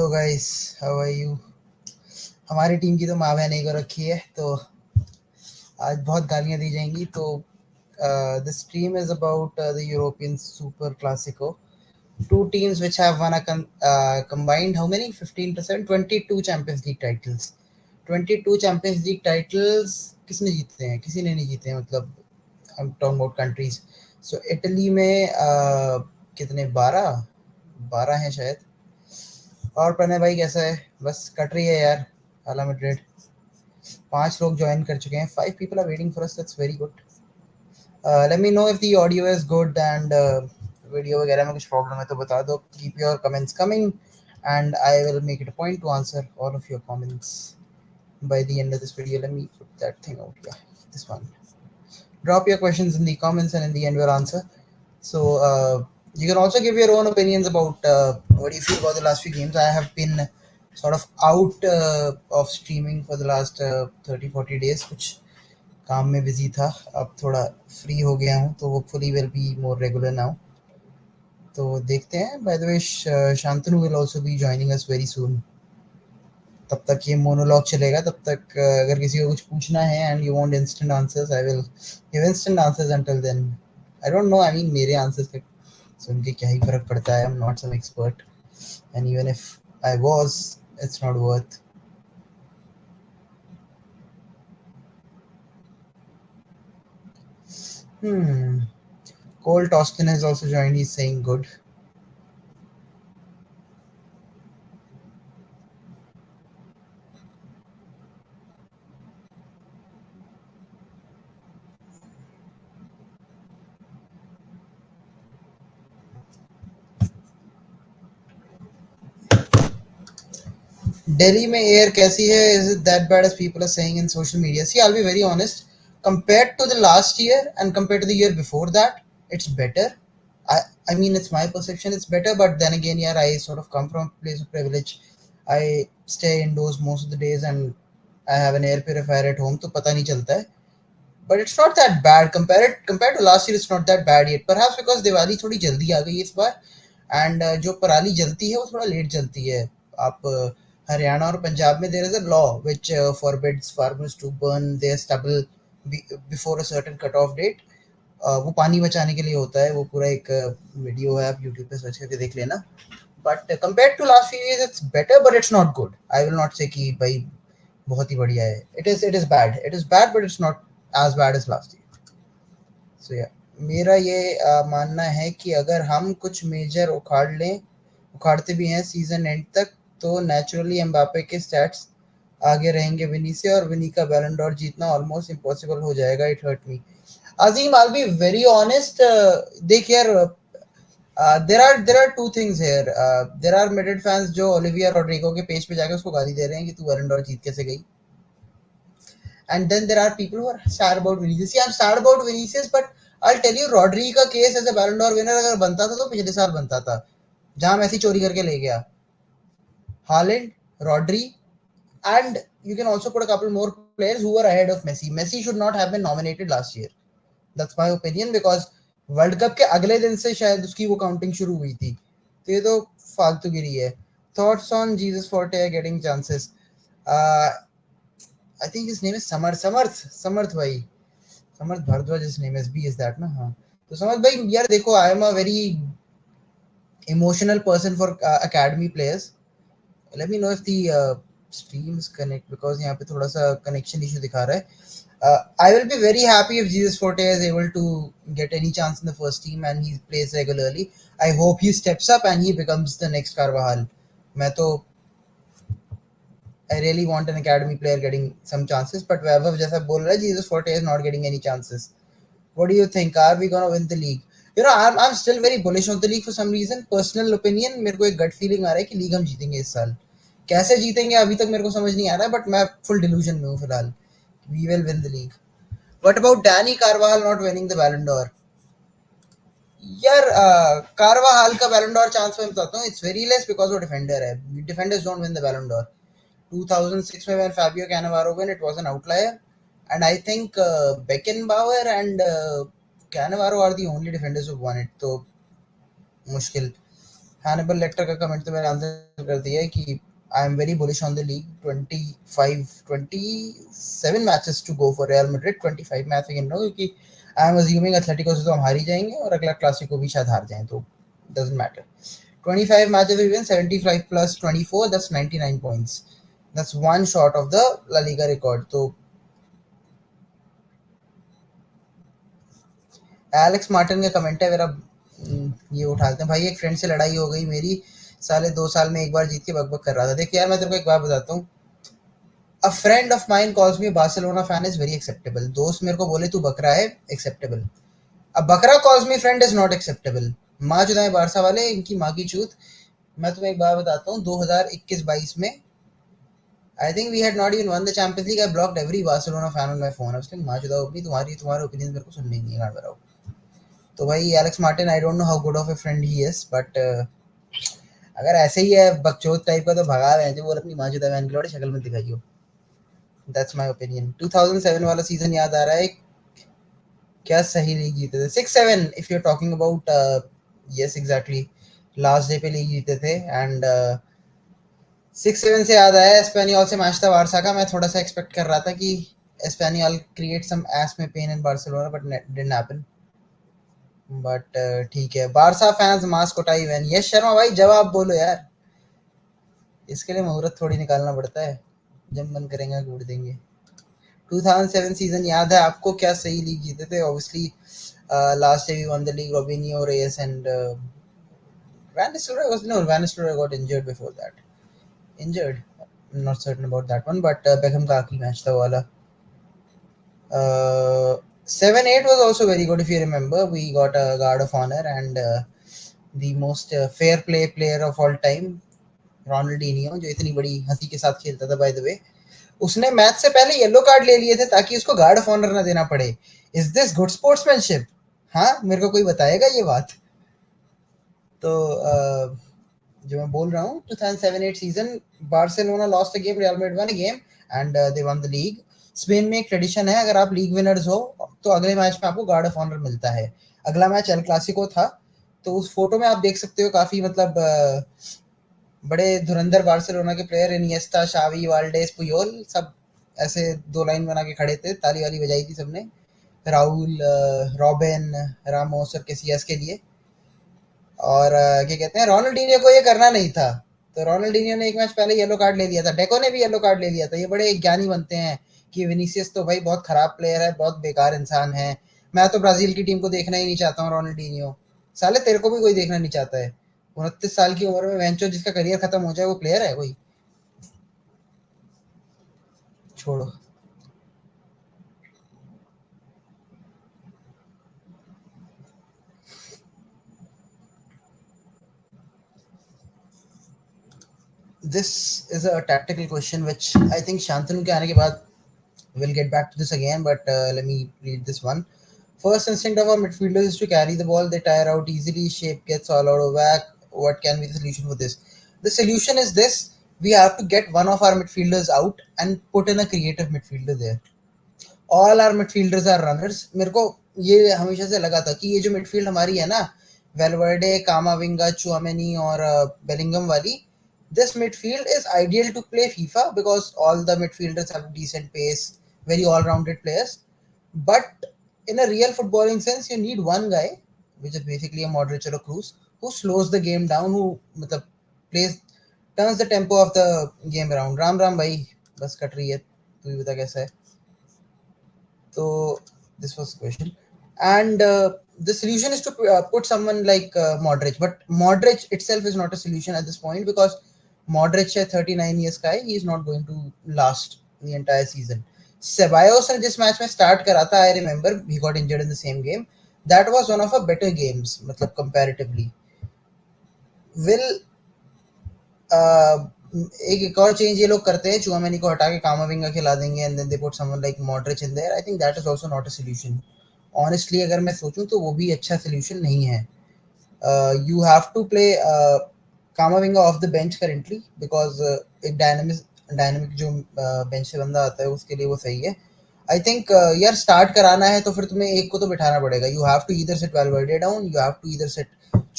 Hello guys, how are you. हमारी team की तो माँ बहन को रखी है, तो आज बहुत गालियां दी जाएंगी। तो this stream is about the European super Clasico. Two teams which have won combined how many 15%, 22 Champions League titles. 22 Champions League titles किसने जीते हैं? किसी ने नहीं जीते हैं. मतलब I'm talking about countries. So Italy में कितने 12 हैं शायद. और प्रणय भाई कैसा है? बस कट रही है यार. हाला मैड्रिड 5 लोग ज्वाइन कर चुके हैं. 5 people are waiting for us. That's very good. Let me know if the audio is good and video वगैरह में कुछ प्रॉब्लम है तो बता दो. Keep your comments coming and I will make it a point to answer all of your comments by the end of this video. Let me put that thing out. Yeah, this one. Drop your questions in the comments and in the end we'll answer. So you can also give your own opinions about what you feel about the last few games. I have been sort of out of streaming for the last 30-40 days. कुछ काम में busy था. अब थोड़ा free हो गया हूँ, तो hopefully will be more regular now. तो देखते हैं. By the way, Shantanu will also be joining us very soon. तब तक ये मोनोलॉग चलेगा. तब तक अगर किसी को कुछ पूछना है and you want instant answers, I will give instant answers. Until then I don't know. I mean मेरे आंसर्स का सुन के क्या ही फर्क पड़ता है. I am not some expert and even if I was, it's not worth. Cole Tostin has also joined. He's saying good. Delhi में air कैसी है? Is it that bad as people are saying in social media? See, I'll be very honest. Compared to the last year and compared to the year before that, it's better. I I mean, it's my perception, it's better. But then again, yeah, I sort of come from a place of privilege. I stay indoors most of the days and I have an air purifier at home, तो पता नहीं चलता है. But it's not that bad compared to last year. It's not that bad yet. Perhaps because Diwali थोड़ी जल्दी आ गई इस बार. And जो पराली जलती है वो थोड़ा लेट जलती है. आप हरियाणा और पंजाब में there is a law which forbids farmers to burn their stubble before a certain cut off date. वो पानी बचाने के लिए होता है. वो पूरा एक वीडियो है, आप यूट्यूब पे सर्च करके देख लेना. But compare to last few years it's better, but it's not good. I will not say कि भाई बहुत ही बढ़िया है. It is bad. It is bad but it's not as bad as last year. So या मेरा ये मानना है कि अगर हम कुछ मेजर उखाड़ते भी हैं सीजन एंड तक, तो नेचुरली एम्बापे के स्टैट्स आगे रहेंगे विनी से, और विनी का बैलन डॉर जीतना ऑलमोस्ट इम्पॉसिबल हो जाएगा. It hurt me. Azeem, I will be very honest. देख यार, there are two things here. There are Madrid fans जो ओलिविया रोड्रिगो के पेज पे जाके उसको गाली दे रहे हैं कि तू बैलन डॉर जीत कैसे गई. And then there are people who are sad about Vinicius. See, I'm sad about Vinicius, but I'll tell you, Rodri का केस एज ए बैलन डॉर विनर अगर बनता था तो पिछले साल बनता था, जहां मैसी चोरी करके ले गया. Haaland, Rodri, and you can also put a couple more players who were ahead of Messi. Messi should not have been nominated last year. That's my opinion, because world cup के अगले दिन से शायद उसकी वो काउंटिंग शुरू हुई थी. तो ये तो फालतूगिरी है. Thoughts on Jesus Forte getting chances? I think his name is Samarth भाई. Samarth Bhardwaj, his name SB is that ना. हाँ, तो Samarth भाई यार देखो, I am a very emotional person for academy players. Let me know if the stream is connect, because यहाँ पे थोड़ा सा connection issue दिखा रहा है. I will be very happy if Jesus Forte is able to get any chance in the first team and he plays regularly. I hope he steps up and he becomes the next Carvajal. मैं तो I really want an academy player getting some chances, but Vaibhav जैसा बोल रहा है, Jesus Forte is not getting any chances. What do you think? Are we gonna win the league? You know, I'm still very bullish on the league for some reason. Personal opinion, मेरे को एक gut feeling आ रहा है कि league हम जीतेंगे इस साल. कैसे जीतेंगे अभी तक मेरे को समझ नहीं आ रहा है, बट मैं full delusion में हूँ फिलहाल. We will win the league. What about Danny Carvajal not winning the Ballon d'Or? यार कार्वाहाल का बैलन डॉर चांस मैं बताता हूँ. इट्स वेरी लेस बिकॉज वो डिफेंडर है. डिफेंडर्स डोंट विन द बैलन डॉर. 2006 में when Fabio Cannavaro won, it was an outlier, and I think Beckenbauer and Cannavaro are the only defenders who won it. तो मुश्किल. Hannibal lateral का comment तो मैंने answer कर दिया है कि I am very bullish on the league. 27 matches to go for Real Madrid. 25 match again no, क्योंकि आई एम अज्यूमिंग एथलेटिको से तो हम हार ही जाएंगे और अगला क्लासिको भी शायद हार जाएं, तो doesn't matter. 25 matches we win, 75 plus 24, that's 99 points. That's one short of the La Liga record. तो एलेक्स मार्टिन का कमेंट है मेरा. ये उठाते हैं भाई. एक फ्रेंड से लड़ाई हो गई मेरी, साले 2 साल में एक बार जीत के बकबक कर रहा था. देख यार, मैं तेरे को एक बात बताता हूँ. अ friend of mine calls me Barcelona fan is very acceptable. दोस्त मेरे को बोले तू बकरा है, एक्सेप्टेबल. अब बकरा calls me friend is not acceptable. माँ चुदाएं बारसा वाले, इनकी माँ की चूत. मैं तुम्हें एक बात बताता हूँ. 2021-22 में I think we had not even won the Champions League. I blocked every Barcelona fan on my phone. I was like, माँ चुदाओ अपनी, तुम्हारे ओपिनियन मेरे को सुनने ही नहीं है, गाड़ बराओ. तो भाई Alex Martin, I don't know how good of A friend he is, but अगर ऐसे ही है बकचोद टाइप का तो भगा रहे हैं जो. बोल अपनी माँ चुदा बहन की लौड़े, शक्ल में दिखाइयो. That's my opinion. 2007 वाला सीजन याद आ रहा है. क्या सही लीग जीते थे. 6-7 if you are talking about. Yes exactly, last day पे लीग जीते थे. एंड 6-7 से याद आया, एस्पेनियोल से मैच था बारसा का. मैं थोड़ा सा एक्सपेक्ट कर रहा था कि एस्पेनियोल क्रिएट सम एस में pain in Barcelona, but didn't happen. But ठीक है. बारसा फैंस मास्क उठाई वैन. यश शर्मा भाई, जवाब बोलो यार. इसके लिए मुहूर्त थोड़ी निकालना पड़ता है. जब मन करेंगे कूट देंगे. 2007 सीजन याद है आपको. क्या सही लीग जीते थे. Obviously last day we won the league. Robinho, Reyes and Van Nistelrooy was no. Van Nistelrooy got injured before that. Injured. I'm not certain about that one, but Beckham का आखिरी match था वो वाला. 7-8 was also very good if you remember. We got a guard of honor and the most fair play player of all time, Ronaldinho, जो इतनी बड़ी हंसी के साथ खेलता था. बाय द वे, उसने मैच से पहले येलो कार्ड ले लिए थे ताकि उसको गार्ड ऑफ ऑनर ना देना पड़े. Is this good sportsmanship? हाँ, मेरे को कोई बताएगा ये बात. तो जो मैं बोल रहा हूँ, 2007-8 season, Barcelona lost the game, real Madrid one game and they one the league. Spain में एक ट्रेडिशन है, अगर आप लीग विनर्स हो तो अगले मैच में आपको गार्ड ऑफ ऑनर मिलता है. अगला मैच एल क्लासिको था, तो उस फोटो में आप देख सकते हो काफी मतलब बड़े धुरंधर बार्सिलोना के प्लेयर, इनिएस्टा, शावी, वाल्डेस, पुयोल, सब ऐसे दो लाइन बना के खड़े थे. ताली वाली बजाई थी सबने. राहुल, रॉबिन, रामोस और केसियास के लिए. और क्या कहते हैं, रोनाल्डिनियो को ये करना नहीं था, तो रोनाल्डिनियो ने एक मैच पहले येलो कार्ड ले लिया था. डेको ने भी येलो कार्ड ले लिया था. ये बड़े ज्ञानी बनते हैं कि विनीसियस तो भाई बहुत खराब प्लेयर है, बहुत बेकार इंसान है, मैं तो ब्राजील की टीम को देखना ही नहीं चाहता हूँ. रोनाल्डिनियो, साले तेरे को भी कोई देखना नहीं चाहता है. 29 साल की उम्र में वेंचो जिसका करियर खत्म हो जाए, वो प्लेयर है कोई? छोड़ो. This is a tactical question which I think Shantanu के आने के बाद we'll get back to this again, but let me read this one. First instinct of our midfielders is to carry the ball. They tire out easily. Shape gets all out of whack. What can be the solution for this? The solution is this: we have to get one of our midfielders out and put in a creative midfielder there. All our midfielders are runners. मेरे को ये हमेशा से लगा था कि ये जो midfield हमारी है ना, वेलवर्डे, कामाविंगा, चुआमेनी और बेलिंगम वाली, this midfield is ideal to play FIFA because all the midfielders have decent pace, very all-rounded players. But in a real footballing sense, you need one guy, which is basically a Modric or a Cruz, who slows the game down, who मतलब plays, turns the tempo of the game around. Ram Ram भाई, बस cut रही है, तू भी बता कैसा है. So this was the question, and the solution is to put someone like Modric, but Modric itself is not a solution at this point because Modric है 39 years का है, he is not going to last the entire season. Ceballos ने जिस match में start करा था, I remember he got injured in the same game. That was one of our better games, मतलब comparatively. Will एक और चेंज ये लोग करते हैं, चुआमेनी को हटा के कामाविंगा खिला देंगे and then they put someone like Modric in there. I think that is also not a solution. Honestly अगर मैं सोचूं तो वो भी अच्छा सॉल्यूशन नहीं है. You have to play Camavinga off the bench currently because एक डायनामिक जो बेंच से बंदा आता है उसके लिए वो सही है. आई थिंक यार स्टार्ट कराना है तो फिर तुम्हें एक को तो बिठाना पड़ेगा. You have to either set Valverde down, you have to either set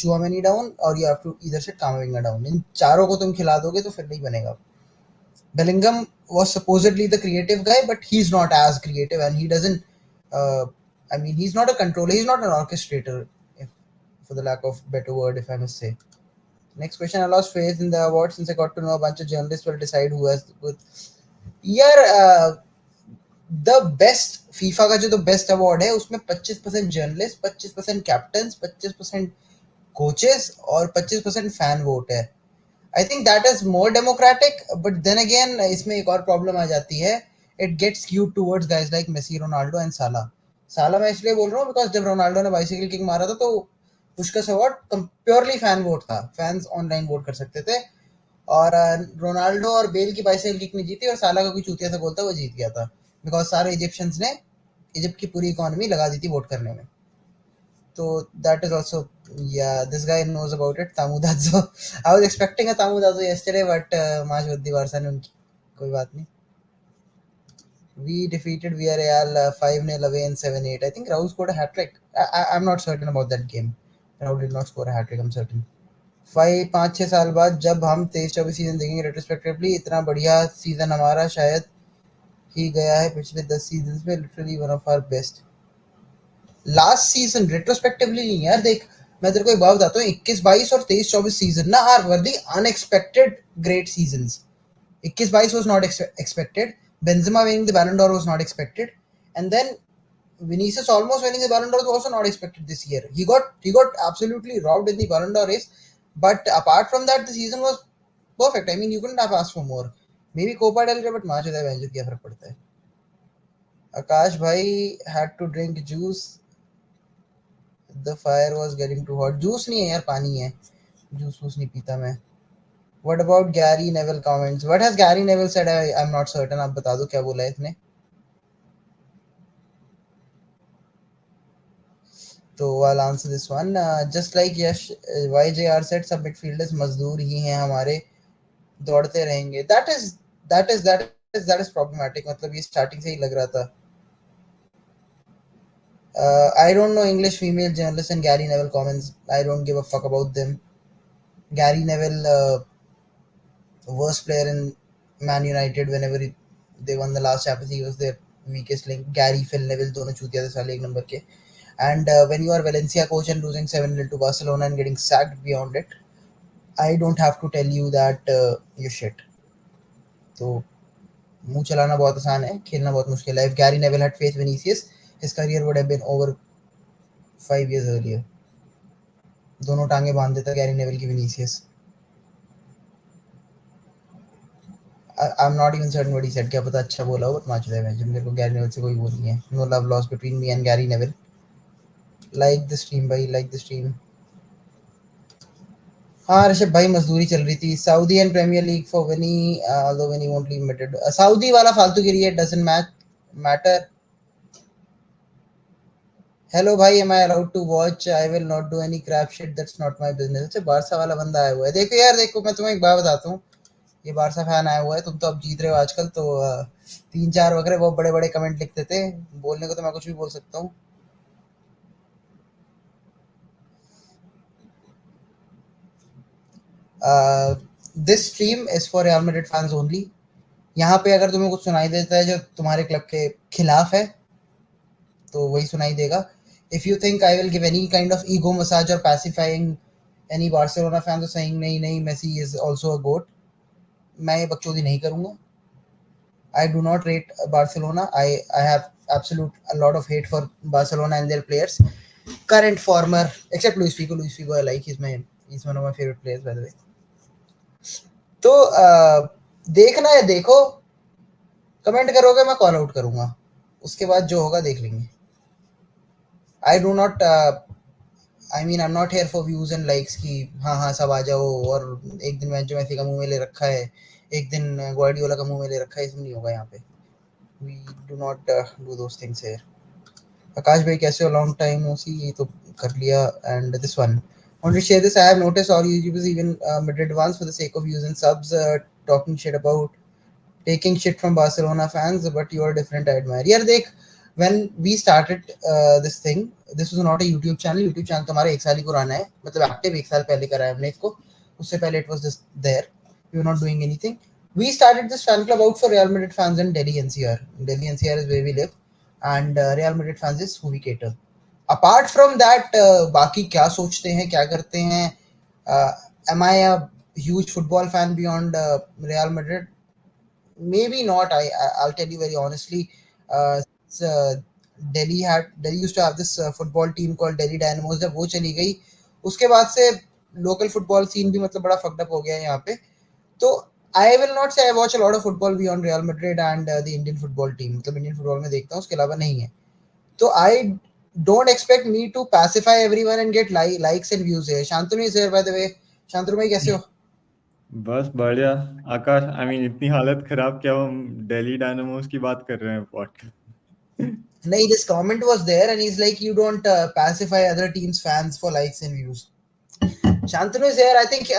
Tchouameni down और you have to either sit Camavinga down. इन चारों को तुम खिला दोगे तो फिर नहीं बनेगा. Bellingham was supposedly the creative guy, but he's not as creative, and he doesn't. Uh, I mean, he's not a controller. He's not an orchestrator, if, for the lack of better word, if I must say. Next question: I lost faith in the award since I got to know a bunch of journalists will decide who has the good. यार the best FIFA का जो the best award है उसमें 25% journalist, 25% captain, 25% coaches और 25% fan vote है. I think that is more democratic, but then again इसमें एक और प्रॉब्लम आ जाती है. It gets skewed towards guys like Messi, Ronaldo and Salah. साला मैं इसलिए बोल रहा हूँ बिकॉज जब रोनाल्डो ने बाइसिकल किक मारा था तो पुशकस अवार्ड प्योरली फैन वोट था. फैंस ऑनलाइन वोट कर सकते थे. और रोनाल्डो और बेल की बाइसिकल किक नहीं जीती और साला का कोई चूतिया सा बोलता वो जीत गया था बिकॉज सारे इजिप्शियंस ने इजिप्ट की पूरी इकोनॉमी लगा दी थी वोट करने में. तो that is also, yeah, this guy knows about it. Tamudazo. I was expecting a Tamudazo yesterday, but Mash Buddhi Varsa ने उनकी कोई बात नहीं. We defeated Villarreal 5-0 away in 7-8. I think Raul scored a hat trick. I'm not certain about that game. Raul did not score a hat trick, I'm certain. 5-6 साल बाद जब हम 23-24 season देखेंगे रेट्रोस्पेक्टिवली, इतना बढ़िया सीजन हमारा शायद ही गया है पिछले 10 सीजन में. Literally one of our best. Last season retrospectively नहीं यार. देख मैं तेरे को एक बात बताता हूँ, 21-22 और 23-24 सीजन ना are were the unexpected great seasons. 21-22 was not expected. Benzema winning the Ballon d'Or was not expected, and then Vinicius almost winning the Ballon d'Or was also not expected this year. He got absolutely robbed in the Ballon d'Or race, but apart from that, the season was perfect. I mean, you couldn't have asked for more. Maybe Copa del Rey, but मार चुका है क्या फर्क पड़ता है. आकाश भाई had to drink juice. The fire was getting too hot. Juice नहीं है यार, पानी है. Juice नहीं पीता मैं. What about Gary Neville comments? What has Gary Neville said? I'm not certain. आप बता दो क्या बोला है इसने. तो I'll answer this one. Just like Yash, YJR said, सब midfielders मजदूर ही हैं हमारे, दौड़ते रहेंगे. That is problematic. मतलब ये starting से ही लग रहा था. I don't know English female journalists and Gary Neville comments. I don't give a fuck about them. Gary Neville, worst player in Man United whenever they won the last Champions League, was their weakest link. Gary, Phil Neville, दोनों चूतिया थे साले एक number के. And when you are Valencia coach and losing 7-0 to Barcelona and getting sacked beyond it, I don't have to tell you that you're shit. तो मुंह चलाना बहुत आसान है, खेलना बहुत मुश्किल है. If Gary Neville had faced Vinicius, his career would have been over 5 years earlier. दोनों टांगे बांध देता गैरी नेवल की Vinicius. I'm not even certain what he said. क्या पता अच्छा बोला हो, but match है मैच. मेरे को गैरी नेवल से कोई वो नहीं है. No love lost between me and Gary Neville. Like the stream भाई, like the stream. हाँ ऋषभ भाई, मजदूरी चल रही थी. Saudi and Premier League for Vini, although Vini won't be limited. Saudi वाला फालतू गिरी है, doesn't matter. Hello भाई, am I allowed to watch? I will not do any crap shit. That's not my business. अच्छा Barça वाला बंदा आया हुआ है. देखो यार, देखो मैं तुम्हें एक बात बताता हूँ. ये बारसा फैन आया हुआ है. तुम तो अब जीत रहे हो आजकल, तो 3-4 वगैरह बहुत बड़े बड़े कमेंट लिखते थे. बोलने को तो मैं कुछ भी बोल सकता हूँ. This stream is for Real Madrid fans only. यहाँ पे अगर तुम्हें कुछ सुनाई देता है जो तुम्हारे क्लब के खिलाफ है तो वही सुनाई देगा. If you think I will give any kind of ego massage or pacifying any Barcelona fans or saying नहीं नहीं Messi is also a goat, मैं ये बकचोदी नहीं करूँगा. I do not rate Barcelona. I have absolute a lot of hate for Barcelona and their players. Current, former, except Luis Figo. Luis Figo I like. He's one of my favorite players by the way. तो देखना है देखो, comment करोगे मैं call out करूँगा, उसके बाद जो होगा देख लेंगे. I do not I mean I'm not here for views and likes कि हाँ हाँ सब आ जाओ और एक दिन मैच मैसी का मुंह में ले रखा है, एक दिन ग्वार्डियोला का मुंह में ले रखा है. इसमें नहीं होगा यहाँ पे. We do not do those things here. आकाश भाई कैसे हो, लॉन्ग टाइम हो सी. ये तो कर लिया. And this one, want to share this. I have noticed all YouTubers, even Madrid ones, for the sake of views and subs, talking shit about taking shit from Barcelona fans, but you are different. I admire. यार देख, when we started this thing, this was not a YouTube channel तो हमारा एक साल ही पुराना है, मतलब active एक साल पहले करा है हमने इसको, उससे पहले it was just there, we were not doing anything. We started this fan club out for Real Madrid fans in Delhi NCR. Delhi NCR is where we live, and Real Madrid fans is who we cater. Apart from that, बाकी क्या सोचते हैं, क्या करते हैं, am I a huge football fan beyond Real Madrid? Maybe not. I'll tell you very honestly. Delhi used to have this football team called Delhi Dynamos. जब वो चली गई, उसके बाद से local football scene भी मतलब बड़ा fucked up हो गया है यहाँ पे. तो I will not say I watch a lot of football beyond Real Madrid and the Indian football team. मतलब Indian football में देखता हूँ, उसके अलावा नहीं है. तो I don't expect me to pacify everyone and get likes and views here. Shantanu is here by the way. Shantanu भाई कैसे हो? बस बढ़िया आकाश। आई मीन इतनी हालत खराब क्या हम दिल्ली डायनामोस की बात कर रहे हैं podcast. No, this comment was there, and he's like, you don't pacify other teams' fans for likes and views. Shantanu is here. I think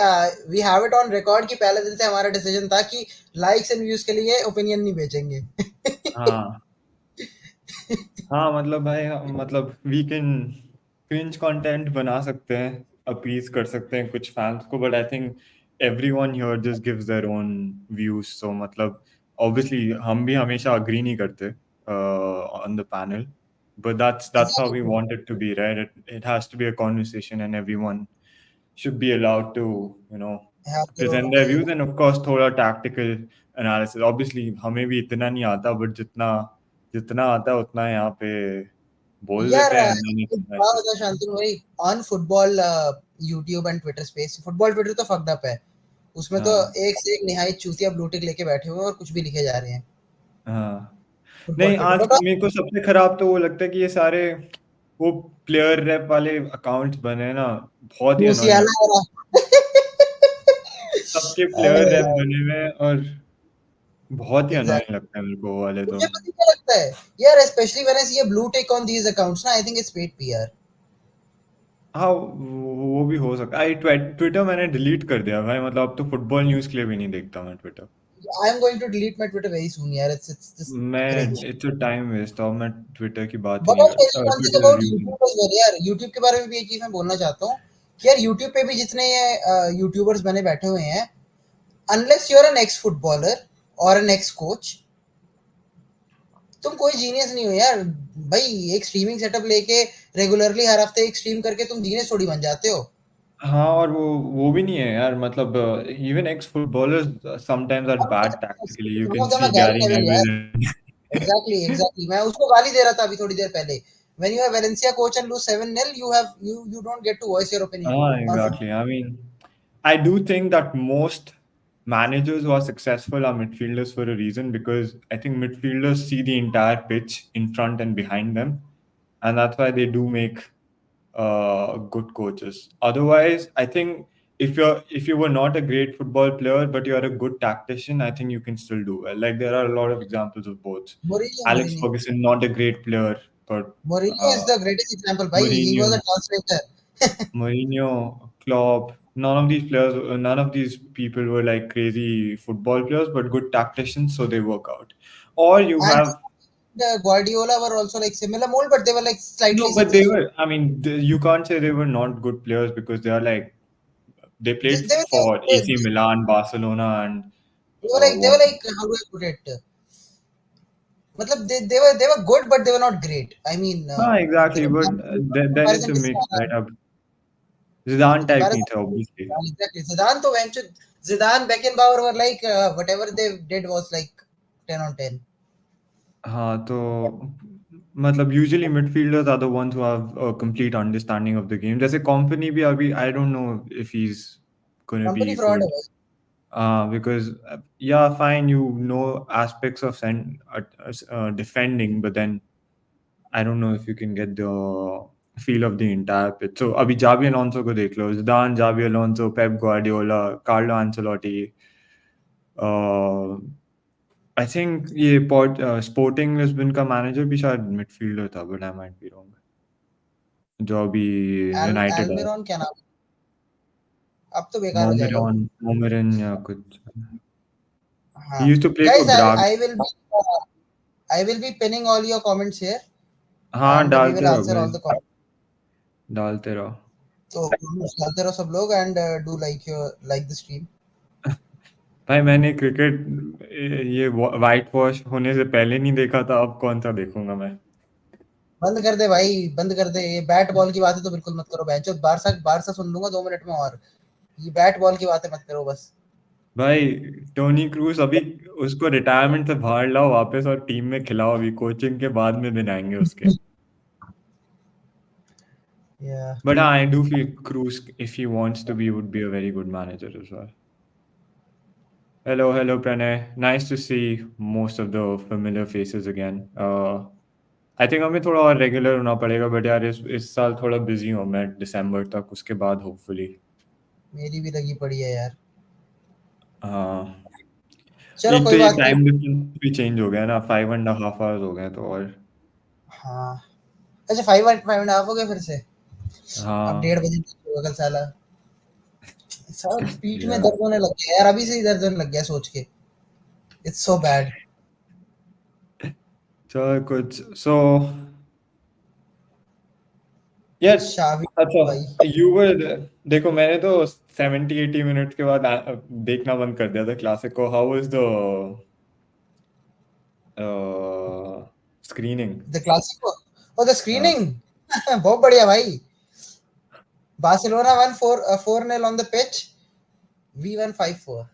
we have it on record कि पहले दिन से हमारा डिसीजन था कि likes and views के लिए opinion नहीं बेचेंगे. हाँ हाँ, मतलब भाई मतलब वी कैन क्रिंज कंटेंट बना सकते हैं, अपीज कर सकते हैं कुछ फैंस को, but I think everyone here just gives their own views. So मतलब ऑब्वियसली हम भी हमेशा अग्री नहीं करते on the panel, but that's how we Exactly. want it to be, right? It has to be a conversation and everyone should be allowed to, you know, Have their own present their opinion. views, and of course थोड़ा tactical analysis। obviously हमें भी इतना नहीं आता, but जितना जितना आता है उतना यहाँ पे बोल यार देते हैं, and then एक it's बात nice। बता शांतनु भाई, on football YouTube and Twitter space, football Twitter तो फक्ड अप है, उसमें तो हाँ एक से एक निहायत चूतिया ब्लू टिक लेके बैठे हुए हैं और कुछ भी लिखे जा रहे हैं हाँ, फुटबॉल नहीं ट्विटर आज बट. मेरे को सबसे खराब तो वो लगता है कि ये सारे वो प्लेयर रैप वाले अकाउंट्स बने हैं ना, बहुत ही अनोइंग मूसियाला लगता है। और सबके प्लेयर रैप बने हुए हैं और बहुत ही अनोइंग एग्जैक्टली. लगता है मेरे को वो वाले तो। मुझे पता क्या लगता है यार, specially when I see a blue tick on these accounts ना, I think it's paid PR. हाँ वो भी हो सकता है। ट्विटर मैंने डिलीट कर दिया भाई, मतलब अब तो फुटबॉल न्यूज़ के लिए भी नहीं देखता मैं Twitter. I am going to delete my Twitter very soon यार, इट्स जस्ट मैं cringe. It's a time waste, अब मैं ट्विटर की बात ही बट नहीं आई टेल यू करता, one thing Twitter about use नहीं। यूट्यूब एज़ वेल यार, यूट्यूब के बारे में भी एक चीज मैं बोलना चाहता हूँ कि यार यूट्यूब पे भी जितने यूट्यूबर्स बने बैठे हुए हैं, unless you are an ex footballer और एन एक्स कोच, तुम कोई जीनियस नहीं हो यार. भाई एक स्ट्रीमिंग सेटअप लेके रेगुलरली हर हफ्ते एक स्ट्रीम करके तुम जीनियस थोड़ी बन जाते हो. हाँ, और वो भी नहीं है यार, मतलब even ex footballers sometimes are bad tactically, you some can of them see are Gary Gary Neville यार. नेविल। एग्जैक्टली मैं उसको गाली दे रहा था अभी थोड़ी देर पहले. When you have Valencia coach and lose 7-0, you don't get to voice your opinion हाँ on exactly, football. I mean I do think that most managers who are successful are midfielders for a reason, because I think midfielders see the entire pitch in front and behind them, and that's why they do make good coaches. Otherwise, I think if you were not a great football player but you are a good tactician, I think you can still do well. Like there are a lot of examples of both. Mourinho, Alex Mourinho, Ferguson, not a great player, but Mourinho is the greatest example. Bhai, he was Mourinho, a translator. Mourinho, Klopp, none of these people were like crazy football players, but good tacticians, so they work out. Or you And have Guardiola were also like similar mold, but they were like slightly no, but they successful. were. I mean, you can't say they were not good players because they are like they They, played they, were, for they, AC Milan, Barcelona, and they were what? like, how do I put it? Matlab, they were good, but they were not great. I mean, Exactly. But then it's comparison a के mix, साथ right? अब Zidane type नहीं comparison था, obviously. exactly. Zidane तो venture, Zidane, Beckenbauer were like whatever they did was like 10 on 10. हाँ तो मतलब usually midfielders are the ones who have a complete understanding of the game. जैसे Company भी अभी I don't know if he's gonna be Company fraud है good. भाई. Because yeah, fine, you know aspects of defending, but then I don't know if you can get the feel of the entire pitch. So अभी Xabi Alonso को देख लो, Zidane, Xabi Alonso, Pep Guardiola, Carlo Ancelotti. I think ये sporting Lisbon का manager भी शायद midfielder था, but I might be wrong, जो अभी यूनाइटेड है। Almiron क्या नाम है? अब तो बेकार हो जाएगा. मोमिरन या कुछ। हाँ. He used to play for Guys, Braga. I will be pinning all your comments here. हाँ, and we डालते will रहो answer भाई, all the comments. डालते रहो। So comments डालते रहो सब लोग and do like the stream. भाई मैंने क्रिकेट ये वाइट वॉश होने से पहले नहीं देखा था, अब कौन सा देखूंगा मैं। बंद कर दे भाई, बंद कर दे। ये बैट बॉल की बातें तो बिल्कुल मत करो बेंचो। बारसा सुन लूंगा 2 मिनट में, और ये बैट बॉल की बातें मत करो बस। भाई टोनी क्रूज अभी उसको रिटायरमेंट से बाहर लाओ वापस और टीम में खिलाओ, अभी कोचिंग के बाद में दिन आएंगे उसके। Yeah. But I do feel Cruz, if he wants to be, would be a very good manager as well. Hello, hello, Pranay. Nice to see most of the familiar faces again. I think हमें थोड़ा और regular होना पड़ेगा, but यार इस साल थोड़ा busy हूँ मैं दिसंबर तक, उसके बाद होपफुली। मेरी भी लगी पड़ी है यार। हाँ, चलो एक तो कोई ये बात नहीं। टाइम डिफरेंस भी चेंज हो गया ना, 5.5 hours हो गए तो और। हाँ, अच्छा 5.5 हो गए फिर से। अब हाँ 1:30 बजे होगा कल साला। साला पीठ में यार, दर्द होने लग गया यार, अभी से ही दर्द होने लग गया सोच के। It's so bad. चल कुछ सो यार। शावी अच्छा, भाई। यूवर देखो, मैंने तो 70-80 मिनट के बाद देखना बंद कर दिया था क्लासिक को। How was the screening? The Clasico और द स्क्रीनिंग। बहुत बढ़िया भाई। Barcelona won 4-0 on the pitch. We won 5-4।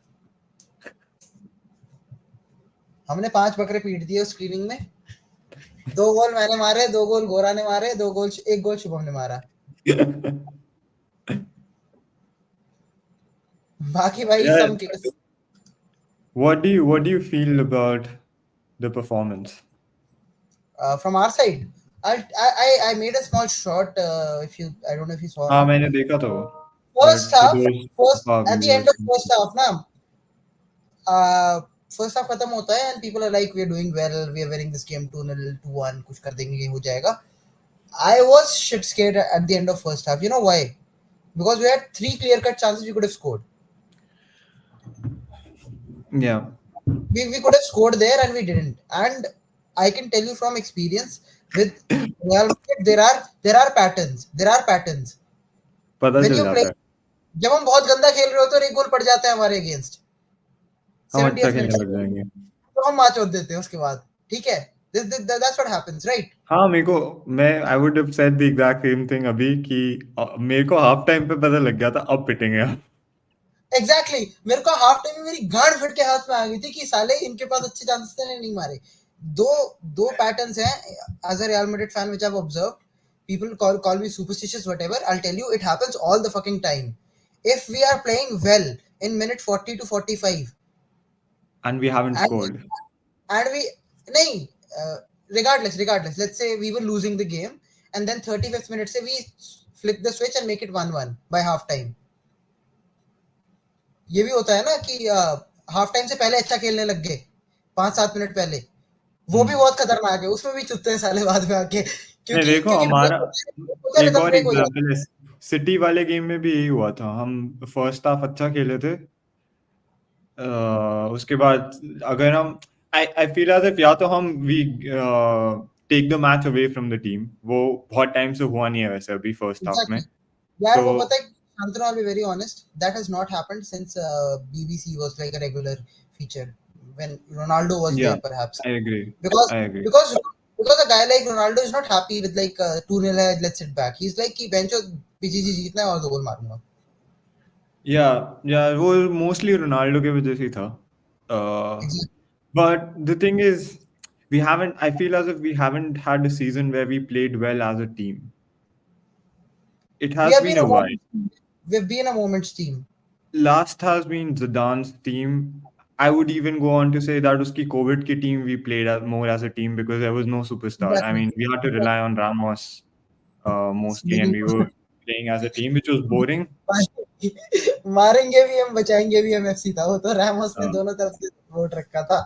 हमने 5 बकरे पीट दिए उस स्क्रीनिंग में। 2 गोल मैंने मारे, 2 गोल गोरा ने मारे, 2 गोल, 1 गोल शुभम ने मारा। बाकी भाई यार, सम what do you feel about the performance? from our side. I made a small shot. If you, I don't know if you saw or हाँ, not. मैंने देखा था वो, First but for half, those first at the end viewers। of first half, ना, first half खत्म होता है and people are like we are doing well, we are winning this game 2-0 2-1, कुछ कर देंगे, ये हो जाएगा। I was shit scared at the end of first half. You know why? Because we had 3 clear-cut chances we could have scored. Yeah, We could have scored there and we didn't. And I can tell you from experience with Real Madrid, there are patterns. There are patterns. पता When चल you play, जाता है जब हम बहुत गंदा खेल रहे होते हैं और 1 गोल पड़ जाता है हमारे अगेंस्ट हम अच्छा 70th मिनट, खेलने लग जाएंगे। तो हम मैच होत देते हैं उसके बाद। ठीक है, दैट्स व्हाट हैपेंस, राइट? हाँ, मेरे को मैं I would have said the exact same thing अभी कि मेरे को हाफ टाइम पे पता लग गया था अब पिटेंगे हम। एग्जैक्टली मेरे को हाफ टाइम में मेरी गांड फट के हाथ में आ गई थी कि साले इनके पास अच्छे चांसेस थे, नहीं मारे। दो दो पैटर्न्स हैं as a Real Madrid fan which I have observed. People call me superstitious, whatever. I'll tell you, it happens all the fucking time. If we are playing well in minute 40 to 45 And we haven't and we, scored. and we नहीं, regardless, let's say we were losing the game and then 35th minute से we flip the switch and make it 1-1 by half time. ये भी होता है ना कि half time से पहले अच्छा खेलने लग गए 5-7 मिनट पहले, वो भी बहुत खतरनाक है। उसमें भी चुत्ते हैं साले बाद में आके, नहीं क्योंकि देखो, क्योंकि हमारा एक रिदम और ब्रेक हो जाता एग्जांपल है, सिटी वाले गेम में भी यही हुआ था। हम फर्स्ट हाफ अच्छा खेले थे, उसके बाद अगर हम I I feel as if या तो हम we take the match away from the team, वो बहुत टाइम से हुआ नहीं है वैसे अभी फर्स्ट है। हाफ में। एग्जैक्टली यार, तो वो पता है, Shantanu, I'll be very honest, that has not happened since BBC was like a regular feature when Ronaldo was या there, perhaps. I agree, because I agree. because because a guy like Ronaldo is not happy with like 2-0 है, let's sit back. He's like कि बेंचो पीछे जीतना है और 2 गोल मारूंगा। या या वो मोस्टली रोनाल्डो की वजह से ही था। Exactly. But the thing is we haven't I feel as if we haven't had a season where we played well as a team. It We has have been been a a while. moment, we've been a moments team. Last has been Zidane's team. I would even go on to say that uski COVID ki team we played more as a team because there was no superstar. I Exactly. mean, we had to rely on Ramos mostly, and लेकिन we were playing as a team, which was boring. मारेंगे भी हम, बचाएंगे भी हम FC था वो तो। रैमोस ने Uh, दोनों तरफ से वोट रखा था।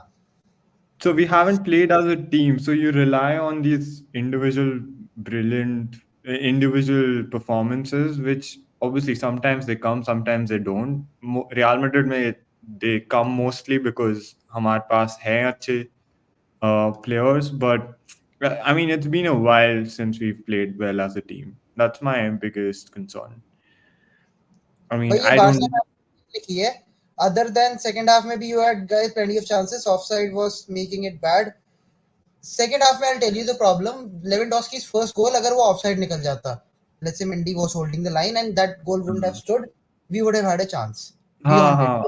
so we haven't played as a team. So you rely on these brilliant individual performances, which obviously sometimes they come, sometimes they don't. Real Madrid में they come mostly because हमारे पास हैं अच्छे players, but I mean, it's been a while since we've played well as a team. That's my biggest concern. I भाई mean, ये I Barca don't. ने लिखी है. Other than second half, maybe you had guys plenty of chances. Offside was making it bad. Second half में I'll tell you the problem. Lewandowski's first goal, अगर वो offside निकल जाता, let's say Mendy was holding the line and that goal wouldn't have stood, we would have had a chance हाँ beyond it. हाँ,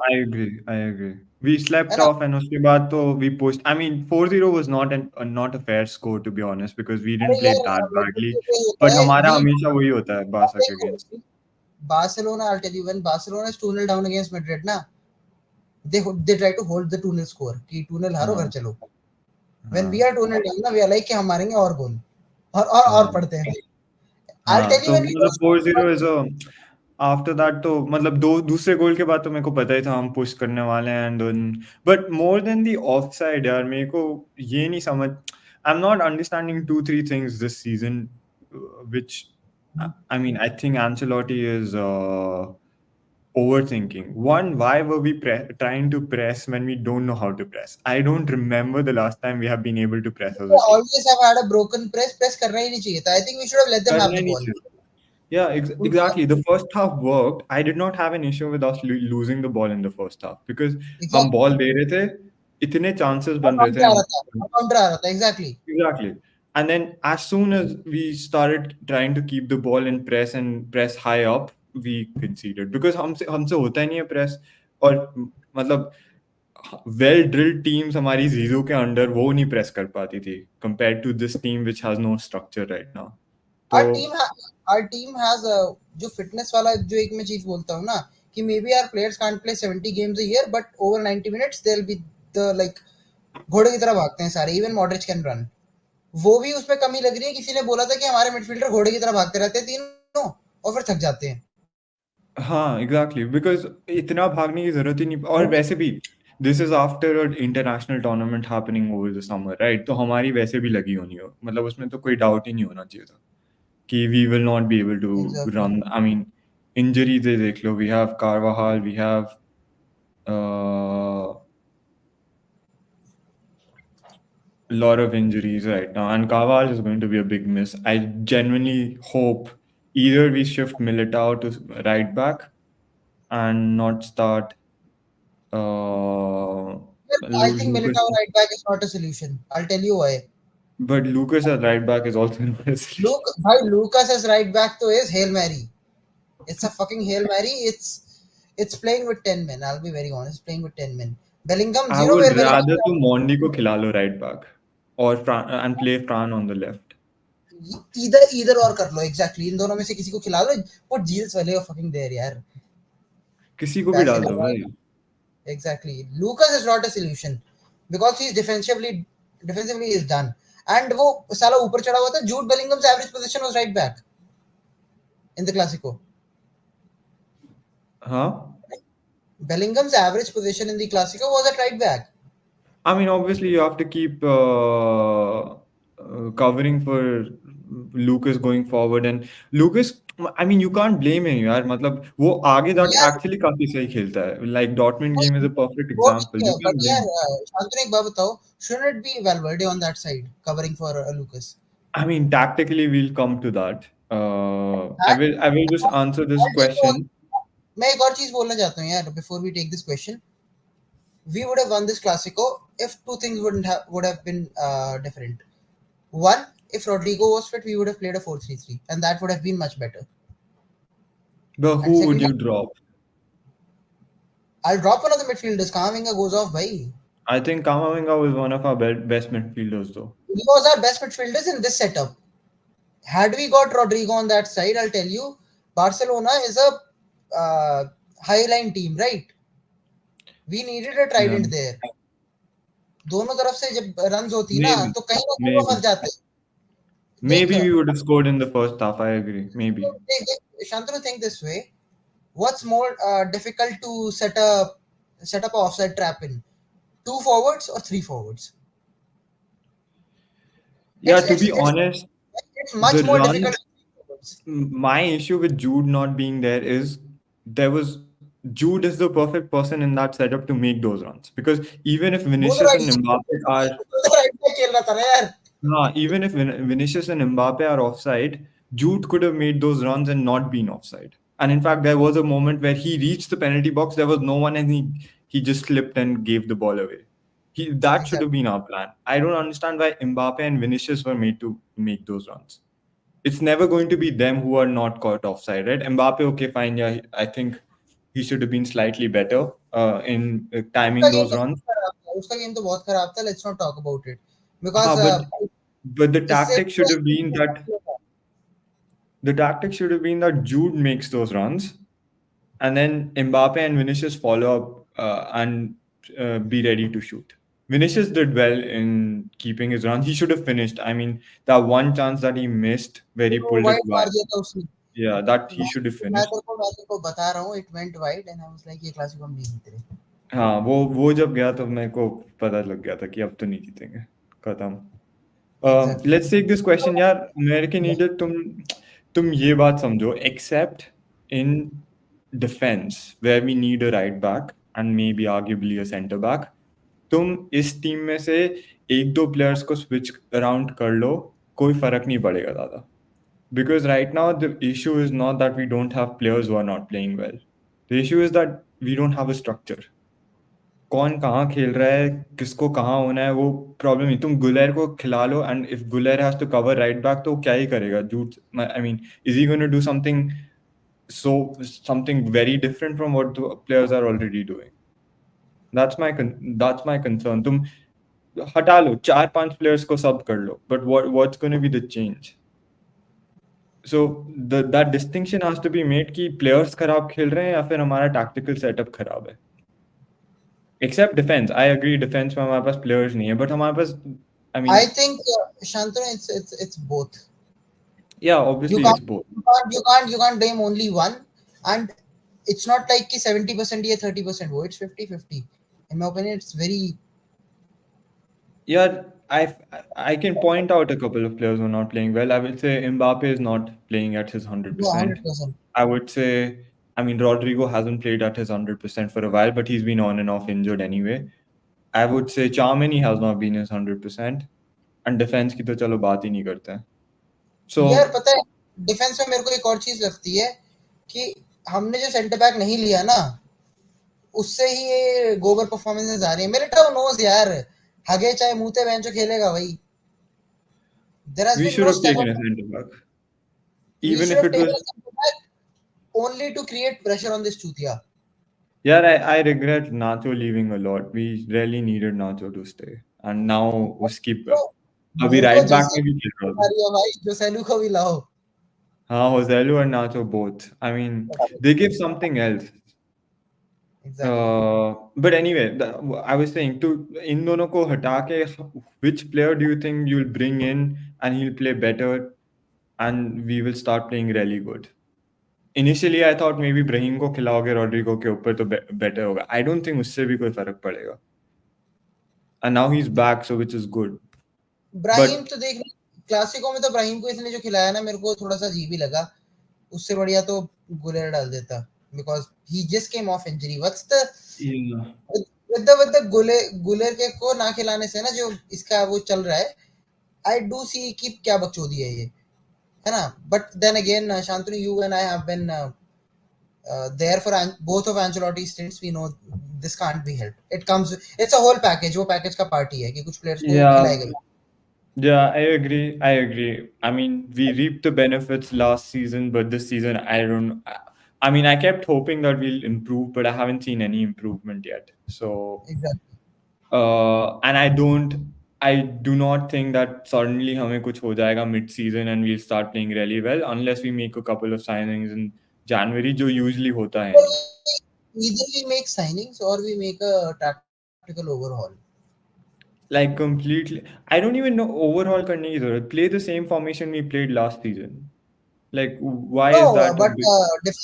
I agree. We है slept ना? off and उसके बाद तो we pushed. I mean, 4-0 was not a fair score, to be honest, because we अरे didn't play यार that badly. Madrid में होता But है. हमारा We हमेशा वही होता है बारसा के देखो, against. Barcelona, I'll tell you, when Barcelona is 2-0 down against Madrid ना, they try to hold the 2-0 score कि 2-0 हारो घर हाँ चलो. When we हाँ are 2-0 down ना, we are like कि हम मारेंगे और गोल और हाँ पढ़ते हैं. I'll हाँ, tell you तो when we मतलब was 4-0 is a after that तो मतलब दो दूसरे गोल के बाद तो मेरे को पता ही था हम पुश करने वाले हैं and but more than the of side यार मेरे को ये नहीं समझ आई am not understanding 2-3 things this season which I mean I think Ancelotti is overthinking. One, why were we trying to press when we don't know how to press? I don't remember the last time we have been able to press as a team. always have had a broken press करना ही नहीं चाहिए था. I think we should have let them have करना the ही नहीं ball. चाहिए. Yeah, उनका exactly. The first half worked. I did not have an issue with us losing the ball in the first half because हम exactly ball दे रहे थे, इतने chances और बन रहे काउंटर थे आ रहा था, and और काउंटर आ रहा था. Exactly. exactly. And then as soon as we started trying to keep the ball in press and press high up, we conceded because हमसे हमसे होता ही नहीं है press और मतलब well drilled teams हमारी जीरो के अंडर वो नहीं press कर पाती थी compared to this team which has no structure right now. तो our team our team has a जो fitness वाला जो एक मैं चीज बोलता हूँ ना कि maybe our players can't play 70 games a year but over 90 minutes they'll be the like घोड़े की तरह भागते हैं सारे. Even Modric can run. वो भी उसमें कमी लग रही है. किसी ने बोला था कि हमारे मिडफील्डर घोड़े की तरह भागते रहते हैं तीनों और फिर थक जाते हैं. हाँ एग्जैक्टली बिकॉज इतना भागने की जरूरत ही नहीं और वैसे भी this is after a international tournament happening over the summer right तो हमारी वैसे भी लगी होनी हो मतलब उसमें तो कोई डाउट ही नहीं होना चाहिए था कि we will not be able to Exactly. Run I mean injuries देख लो we have Carvajal we have lot of injuries right now, and Carvalho is going to be a big miss. I genuinely hope either we shift Militao to right back and not start I think Lucas, Militao right back is not a solution. I'll tell you why. but Lucas at right back is also not a solution. Lucas as right back to is Hail Mary. It's a fucking Hail Mary. It's playing with 10 men. I'll be very honest, playing with 10 men. Bellingham I zero would where rather Bellingham to Mondi ko khila lo right back or and play Fran on the left. either और कर लो. Exactly. इन दोनों में से किसी को खिला लो. Put Jesus वाले fucking there यार. किसी को भी पैसे डाल दो लगाओ. भाई. Exactly. Lucas is not a solution because he's defensively is done. And वो साला ऊपर चढ़ा हुआ था. Jude Bellingham's average position was right back in the Clasico. Huh? Bellingham's average position in the Clasico was at right back. I mean, obviously, you have to keep covering for Lucas going forward, and Lucas. I mean, you can't blame him, यार. मतलब वो आगे जाके Yes, actually काफी सही खेलता है. Like Dortmund game is a perfect वो example. ठीक है, You but can't blame यार him. शांतनु एक बात बताओ, shouldn't it be Valverde on that side covering for Lucas? I mean, tactically, we'll come to that. I That will just answer this I'll tell you what, question. मैं एक और चीज बोलना चाहता हूँ यार. Before we take this question, we would have won this Clasico if two things would have been different. One, if Rodrigo was fit, we would have played a 4-3-3, and that would have been much better. But And who would secondly, you drop? I'll drop one of the midfielders. Kamavinga goes off, bhai. I think Kamavinga was one of our best midfielders, though. He was our best midfielders in this setup. Had we got Rodrigo on that side, I'll tell you, Barcelona is a highline team, right? We needed a Yeah, trident there. दोनों तरफ से जब runs होती ना maybe, तो कहीं ना कहीं वो फंस maybe. जाते. देख Maybe we would have scored in the first half. I agree. Maybe. Shantanu, think this way. What's more difficult to set up a offside trap in? Two forwards or three forwards? Yeah, It's to it's be it's honest, it's the much more run. difficult. My issue with Jude not being there is there was Jude is the perfect person in that setup to make those runs because even if वो तो Vinicius and right Mbappe are वो तो right back खेल रहा था ना यार. Even if Vinicius and Mbappe are offside, Jude could have made those runs and not been offside. And in fact, there was a moment where he reached the penalty box, there was no one, and he just slipped and gave the ball away. That should have Exactly. been our plan. I don't understand why Mbappe and Vinicius were made to make those runs. It's never going to be them who are not caught offside, right? Mbappe, okay, fine, yeah, I think he should have been slightly better in उसका timing game those तो runs. बहुत खराब था, उसका game तो बहुत खराब था. Let's not talk about it because But the इससे tactic should have been that Jude makes those runs, and then Mbappe and Vinicius follow up and be ready to shoot. Vinicius did well in keeping his runs. He should have finished. I mean, that one chance that he missed where he वो pulled it wide wide, मार दिया था उसने. yeah, that he मैं should have मैं finished. तेरे को बता रहा हूँ, it went wide and I was like ये क्लासिको हम नहीं जीत रहे. हाँ, वो जब गया तो मेरे को पता लग गया था कि अब तो नहीं जीतेंगे. खत्म. Exactly. Let's take this question, यार. अमेरिकन ईडल, तुम ये बात समझो, except in defense where we need a right back and maybe arguably a center back, तुम इस टीम में से एक दो प्लेयर्स को स्विच अराउंड कर लो, कोई फर्क नहीं पड़ेगा ज़्यादा. Because right now the issue is not that we don't have players who are not playing well. The issue is that we don't have a structure. कौन कहाँ खेल रहा है, किसको कहाँ होना है, वो प्रॉब्लम नहीं. तुम गुलेर को खिला लो, and if Guler has to cover right back, तो वो क्या ही करेगा. Jude, I mean, is he going to do something, so something very different from what the players are already doing? That's my concern. तुम हटा लो, चार पांच players को सब कर लो, but what's going to be the change? So that distinction has to be made कि players खराब खेल रहे हैं या फिर हमारा tactical setup खराब है. Except defense, I agree, defense में हमारे पास players नहीं है, but हमारे पास, I mean, I think Shantanu, it's both. yeah, You obviously it's can't both. you can't blame only one, and it's not like कि 70% या 30% वो, it's 50-50. In my opinion, it's very Yeah, I can point out a couple of players who are not playing well. I will say Mbappe is not playing at his 100%. 100%. I would say, I mean, Rodrigo hasn't played at his 100% for a while, but he's been on and off injured anyway. I would say Chamini has not been his 100%, and defense की तो चलो बात ही नहीं करते हैं. So यार पता है, डिफेंस में मेरे को एक और चीज लगती है कि हमने जो सेंटर बैक नहीं लिया ना, उससे ही ये गोबर परफॉर्मेंसेस आ रही है. मेरे टाउ नोज यार, हगे चाहे मुंहते बेंचो खेलेगा भाई. There has we been should no have step taken up. a center back, We even should if have it taken a was. center back only to create pressure on this chutia. Yeah, I regret Nacho leaving a lot. We really needed Nacho to stay, and now उसकी तो अभी मेरे को right back जैसे में भी खेल रहा आ था. रही है भाई, जो सैलू को भी लाओ. हाँ, Joselu and Nacho both. I mean, they give something else. Exactly. But anyway, I was saying to इन दोनों को हटा के, which player do you think you'll bring in and he'll play better and we will start playing really good? Initially, I thought maybe Brahim को खिलाओगे Rodrigo के ऊपर तो better होगा. I don't think उससे भी कोई फर्क पड़ेगा. And now he's back, so which is good. Brahim But तो देख, क्लासिको में तो ब्राहिम को इसने जो खिलाया ना, मेरे को थोड़ा सा अजीब ही लगा. उससे बढ़िया तो गुलेर डाल देता, because he just came of injury. What's the yeah, with the Guler के को ना खिलाने से ना, जो इसका वो चल रहा है, आई डू सी कि क्या बकचोदी है ये, है ना. But then again Shantanu, you and I have been there for both of Ancelotti's stints. We know this can't be helped. It's a whole package. वो पैकेज का पार्टी है कि कुछ प्लेयर्स को yeah, खिलाएगा. yeah, I agree. I agree. I mean, we reaped the benefits last season, but this season, I don't. I mean, I kept hoping that we'll improve, but I haven't seen any improvement yet. So, Exactly. and I do not think that suddenly हमें कुछ हो जाएगा mid-season and we'll start playing really well unless we make a couple of signings in January, जो usually होता है Well, नहीं. either we make signings or we make a tactical overhaul. Like completely, I don't even know overhaul करने की जरूरत. Play the same formation we played last season. Like, why is No, that a but big?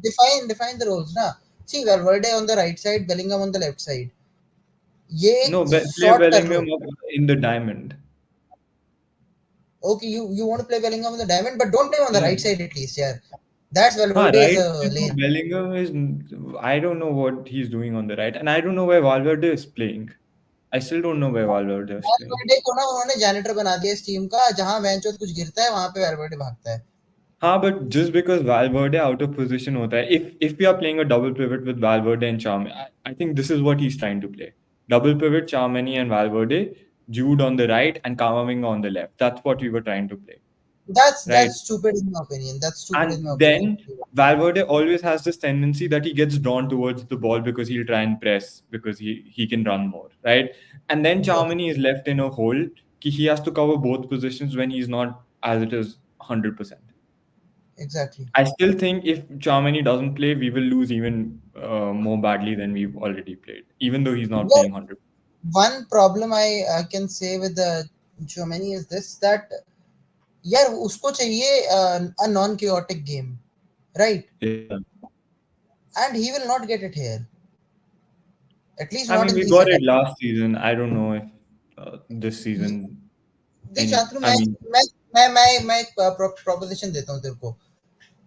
define the roles ना. See, Valverde on the right side, Bellingham on the left side. ये एक No, play sort कर लो. Bellingham in the diamond. Okay, you want to play Bellingham on the diamond, but don't play on the Yeah. right side at least, yeah. That's Huh, Valverde's right. lane. Bellingham is. I don't know what he's doing on the right, and I don't know where Valverde is playing. I still don't know where Valverde is playing. वैल्वर्डे को ना उन्होंने janitor बना दिया इस team का, जहां venture कुछ गिरता है वहां पे वैल्वर्डे भागता है. हाँ, but just because Valverde out of position होता है, if we are playing a double pivot with Valverde and Tchouaméni, I think this is what he's trying to play. Double pivot, Tchouaméni and Valverde, Jude on the right and Camavinga on the left. That's what we were trying to play, right? That's stupid in my opinion. That's stupid in And my opinion. then Valverde always has this tendency that he gets drawn towards the ball because he'll try and press because he can run more, right? And then Exactly. Tchouaméni is left in a hole. He has to cover both positions when he's not as it is 100%. Exactly. I still think if Tchouaméni doesn't play, we will lose even more badly than we've already played, even though he's not Yeah, playing 100. one problem I can say with the Germany is this, that यार उसको चाहिए a non-chaotic game, right? Yeah. And he will not get it here, at least I not mean, in we these got setups. it last season. I don't know if this season देख any. Shantanu, I mean, मैं एक proposition देता हूँ तेरे को.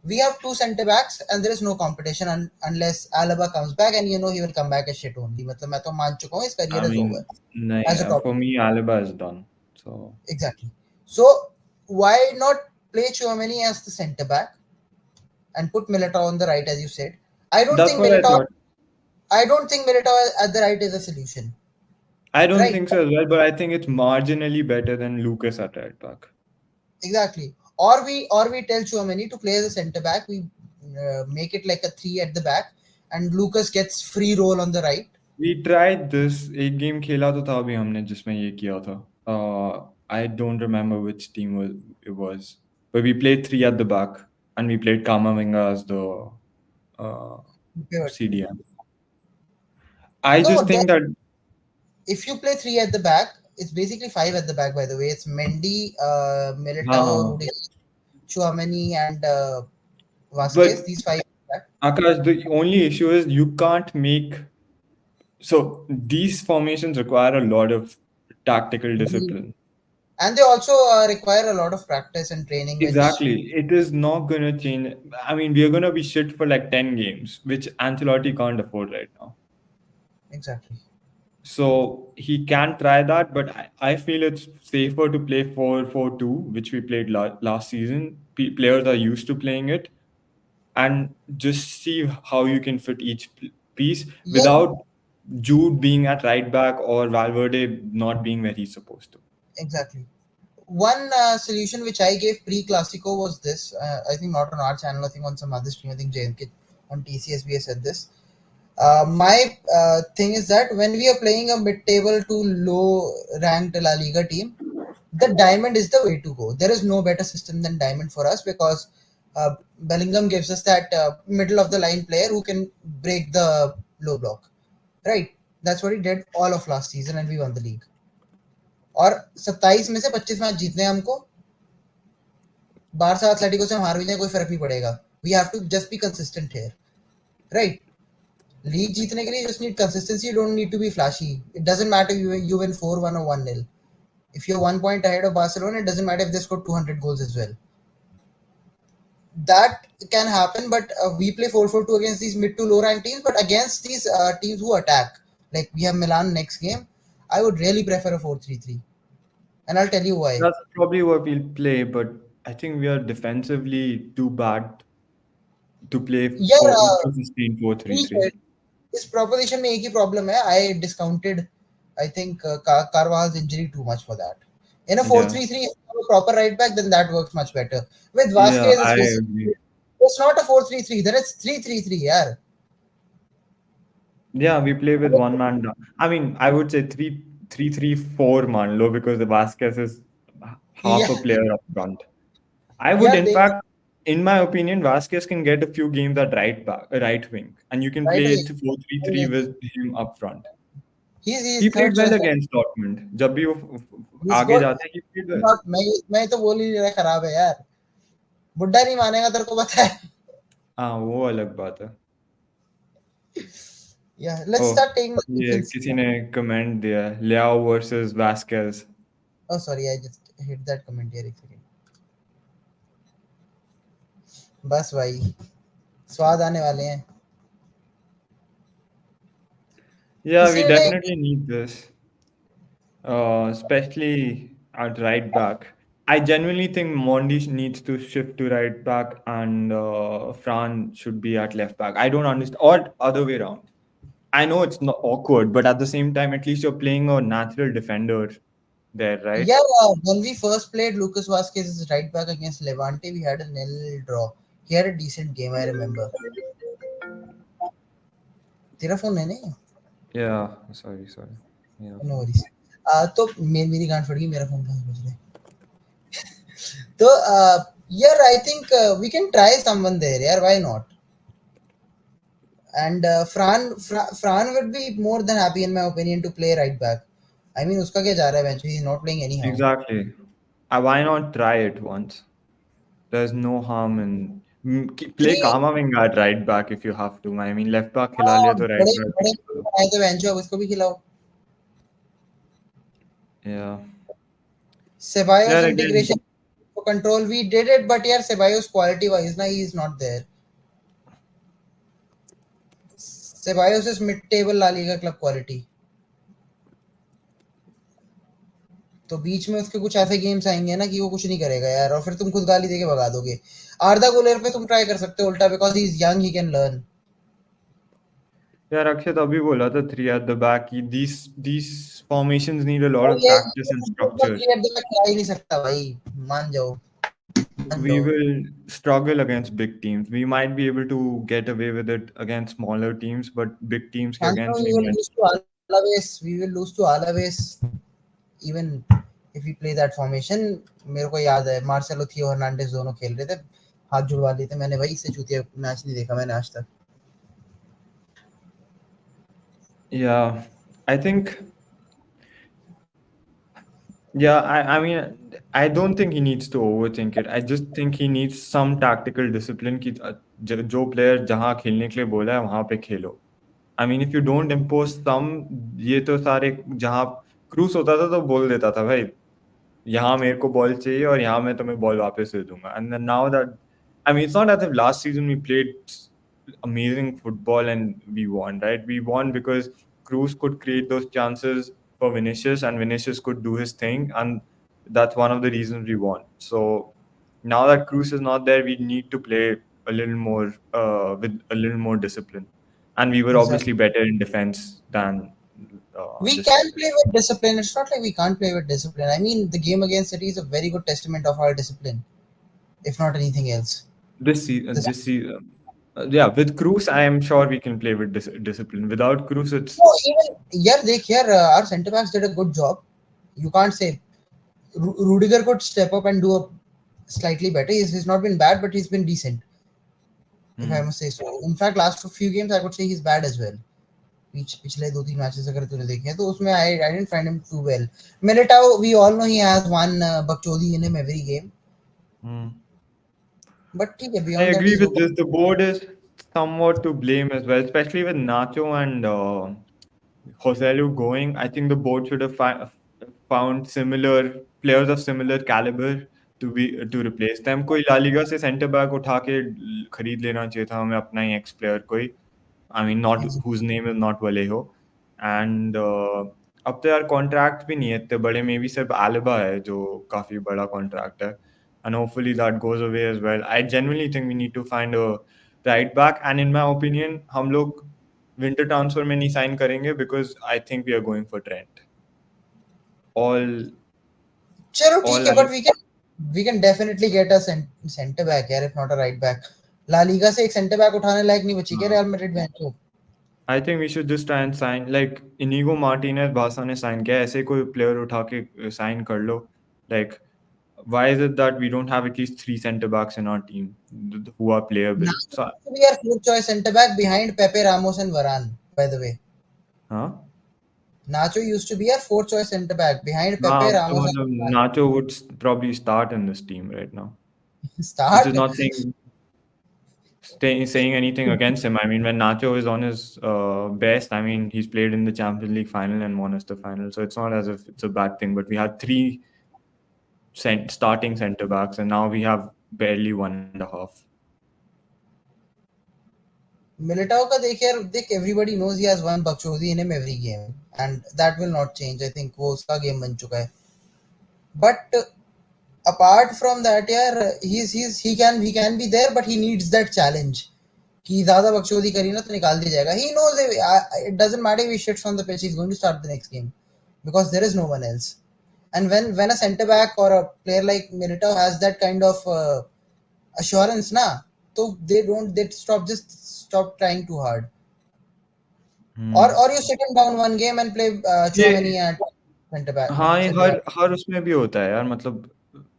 We have two center backs and there is no competition unless Alaba comes back, and you know he will come back as shit only. मतलब मैं तो मान चुका हूँ his career I is over mean, as a nahin, top. for me, Alaba is done. So Exactly. So why not play Chouameni as the center back and put Militao on the right, as you said? I don't that's think what I Militao. thought. I don't think Militao at the right is a solution. I don't Right. think so as well, but I think it's marginally better than Lucas at right back. Exactly. Or we tell Chouameni to play as a centre back. We make it like a three at the back, and Lucas gets free roll on the right. We tried this. एक game खेला तो था अभी हमने जिसमें ये किया था. I don't remember which team it was, but we played three at the back and we played Kamavinga as the uh, Pivot. CDM. I No, just think that if you play three at the back, it's basically five at the back. By the way, it's Mendy, Militao, हाँ, Rudiger, Chouameni, and Vasquez. but These five at the back. Akash, the only issue is you can't make so these formations require a lot of tactical discipline. And they also require a lot of practice and training, which Exactly. It is not going to change. I mean, we are going to be shit for like 10 games, which Ancelotti can't afford right now. exactly. So he can try that, but I feel it's safer to play 4-4-2, which we played last season. Players are used to playing it, and just see how you can fit each piece Yeah, without Jude being at right back or Valverde not being where he's supposed to. exactly. One solution which I gave pre-Clasico was this. I think not on our channel. I think on some other stream. I think JNK on TCSB said this. My thing is that when we are playing a mid-table to low-ranked La Liga team, the diamond is the way to go. There is no better system than diamond for us, because Bellingham gives us that middle of the line player who can break the low block. Right? That's what he did all of last season, and we won the league. और 27 में से 25 match जीतने हैं हमको. Barça Atletico से हम हार भी जाए कोई फर्क नहीं पड़ेगा. We have to just be consistent here, right? League जीतने के लिए just need consistency. You don't need to be flashy. It doesn't matter you win 4-1 or 1-0. If you're 1 point ahead of Barcelona, it doesn't matter if they score 200 goals as well. That can happen, but we play 4-4-2 against these mid to low ranked teams. But against these teams who attack, like we have Milan next game, I would really prefer a 4-3-3. And I'll tell you why. That's probably what we'll play, but I think we are defensively too bad to play यार, to sustain four three ठीक है. three. इस proposition में एक ही problem है. I discounted, I think, Carvajal's injury too much for that. In a Yeah, 4-3-3, if you have a proper right back, then that works much better. With yeah, Vasquez, I it's agree. basically, it's not a 4-3-3, then it's 3-3-3, yaar. Yeah, we play with one man down. I mean, I would say 3-3-3-4 man low because the Vasquez is half Yeah, a player up front. I would, यार in देख, fact, in my opinion, Vasquez can get a few games at right back, right wing, and you can right play away. 4-3-3 with him up front. He's He third played well choice. against Dortmund. जब भी वो He's आगे good. जाते हैं, he played well. Not, मैं तो बोल ही नहीं रहा खराब है यार. बुड्ढा नहीं मानेगा, तेरे को पता है. हाँ, वो अलग बात है. Yeah, let's oh, start taking the ये defense. किसी ने कमेंट दिया Leao versus Vazquez. Oh, sorry, I just hit that comment here. एक second. बस भाई, स्वाद आने वाले हैं. Yeah, we इसीलिए definitely need this. especially at right back. I genuinely think Mondi needs to shift to right back and Fran should be at left back. I don't understand, or other way around. I know it's not awkward, but at the same time, at least you're playing a natural defender there, right? Yeah, when we first played Lucas Vasquez's right back against Levante, we had a nil draw. He had a decent game, I remember. तेरा phone है नहीं? Yeah, sorry. Yeah. No worries. तो मेरी गांड फट गई, मेरा phone कहाँ बज रहा है? तो yeah, I think we can try someone there. Yeah, why not? And Fran would be more than happy, in my opinion, to play right back. I mean, उसका क्या जा रहा है bench? He's not playing anyhow. Exactly. Why not try it once? There's no harm in play Three Kamavinga at right back if you have to. I mean, left back खिला लिया तो right बड़े back भी बड़े खिला लो. बनाए तो bench अब उसको भी खिलाओ. Yeah. Ceballos Yeah, again. integration for control, we did it, but yeah, Ceballos quality wise, na, he is not there. Ceballos is mid table La Liga club quality. तो बीच में उसके कुछ ऐसे गेम्स आएंगे ना कि वो कुछ नहीं करेगा यार, और फिर तुम खुद गाली देके भगा दोगे. आर्दा गुलेर पे तुम ट्राई कर सकते हो उल्टा, because he is young, he can learn. Yeah, Rakshit अभी बोला था three at the back. These formations need a lot और of ये practice and structure. क्लियर दिमाग खिला ही नहीं सकता भाई. मान जाओ, मान We जाओ. will struggle against big teams. We might be able to get away with it against smaller teams, but big teams के Chances against we नहीं will match. lose to Alaves. We will lose to Alaves even if we play that formation. मेरे को याद है Marcelo थियो Hernandez दोनों खेल रहे थे, हाथ जुड़वा लिए थे. मैंने भाई इससे चूतिया मैच नहीं देखा मैंने आज तक. Yeah, I think. Yeah, I mean, I don't think he needs to overthink it. I just think he needs some tactical discipline कि जो player जहाँ खेलने के लिए बोला है वहाँ पे खेलो. I mean, if you don't impose some, ये तो सारे जहाँ क्रूस होता था तो बोल देता था भाई यहाँ मेरे को बॉल चाहिए और यहाँ मैं तुम्हें बॉल वापस दे दूंगा. And then now that, I mean, it's not as if last season we played amazing football and we won, right? We won because Cruz could create those chances for Vinicius and Vinicius could do his thing, and that's one of the reasons we won. So now that Cruz is not there, we need to play a little more with a little more discipline. And we were Exactly. obviously better in defense than We this can season. play with discipline. It's not like we can't play with discipline. I mean, the game against City is a very good testament of our discipline, if not anything else. This, This season, yeah, with Cruz, I am sure we can play with discipline. Without Cruz, it's no, even yeah, they here our centre backs did a good job. You can't say Rudiger could step up and do a slightly better. He's not been bad, but he's been decent, if I must say so. In fact, last few games I could say he's bad as well. पिछले 2-3 matches अगर तूने देखे हैं तो उसमें I didn't find him too well. Militao, we all know he has one bakchodi in him every game, but ठीक है, I beyond that agree he's with okay. this. The board is somewhat to blame as well, especially with Nacho and Joselu going. I think the board should have found similar players of similar caliber to replace them. कोई La Liga से center back उठा के खरीद लेना चाहिए था हमें अपना ही ex player कोई. I mean, not whose name is not Vallejo. And अब तो यार कॉन्ट्रैक्ट भी नहीं है इतने बड़े. मे बी सिर्फ एल्बा है जो काफी बड़ा कॉन्ट्रैक्ट है. And hopefully that goes away as well. I genuinely think we need to find a right back. And in my opinion, हम लोग winter transfer में नहीं sign करेंगे because I think we are going for Trent. All चलो all ठीक है, I but we can definitely get a center back यार, if not a right back. La Liga से एक सेंटर बैक उठाने लायक नहीं बची क्या रियल मैड्रिड में? तो I think we should just try and sign like Inigo Martinez बासा ने sign किया. ऐसे कोई player उठा के sign कर लो. Like why is it that we don't have at least 3 center backs in our team who are playable? Nacho So, used to be our fourth choice center back behind Pepe, Ramos and Varane, by the way. huh? Nacho used to be our fourth choice center back behind Pepe, हाँ, तो Ramos मतलब and Nacho would probably start in this team right now, Varane. which Start. is not saying anything against him. I mean, when Nacho is on his best, I mean, he's played in the Champions League final and won us the final, so it's not as if it's a bad thing. But we had 3 starting center backs, and now we have barely 1.5. Militao का देख यार, देख everybody knows he has one Bakshodi in him every game and that will not change. I think वो उसका game बन चुका है. But apart from that यार, he can be there, but he needs that challenge. कि ज्यादा बकचोदी करी ना तो निकाल दिया जाएगा. He knows it doesn't matter if he shits on the pitch, he's going to start the next game because there is no one else. And when a centre back or a player like Militao has that kind of assurance na, so they stop trying too hard. Or you sit him down one game and play Chouameni ये at centre back हाँ, ये centre हर back. हर उसमें भी होता है यार, मतलब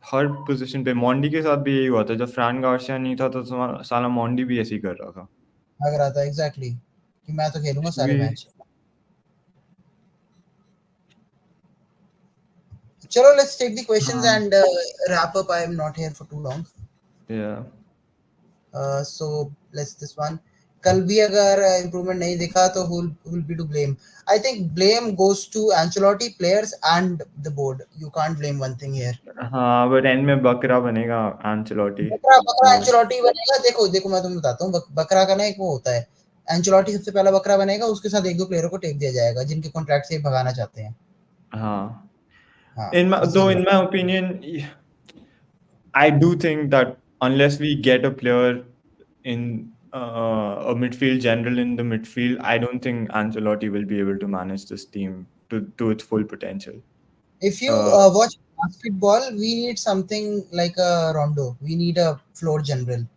हर position पे मोंडी के साथ भी यही हुआ था। जब फ्रैन गार्सिया नहीं था तो साला मोंडी भी ऐसे ही कर रहा था। लग रहा था एग्जैक्टली कि मैं तो खेलूंगा सारे क्योंकि मैच. चलो, let's take the questions हाँ, and wrap up. I am not here for too long. या So let's this one. कल भी अगर improvement नहीं दिखा तो who'll be to blame? I think blame goes to Ancelotti, players and the board. You can't blame one thing here. हाँ, but and में बकरा बनेगा एंचेलोटी। बकरा बकरा तो एंचेलोटी बनेगा. देखो देखो, मैं तुम्हें बताता हूँ. बकरा का ना एक वो होता है. एंचेलोटी सबसे पहला बकरा बनेगा, उसके साथ एक दो प्लेयरों को टेक दिया जाएगा जिनके कॉन्ट्रैक्ट से भगाना चाहते हैं. हाँ, हाँ, in my, this is though what. in my opinion, I do think that unless we get a player in a midfield general in the midfield, I don't think Ancelotti will be able to manage this team to its full potential. If you Uh, watch basketball, we need something like a Rondo. We need a floor general.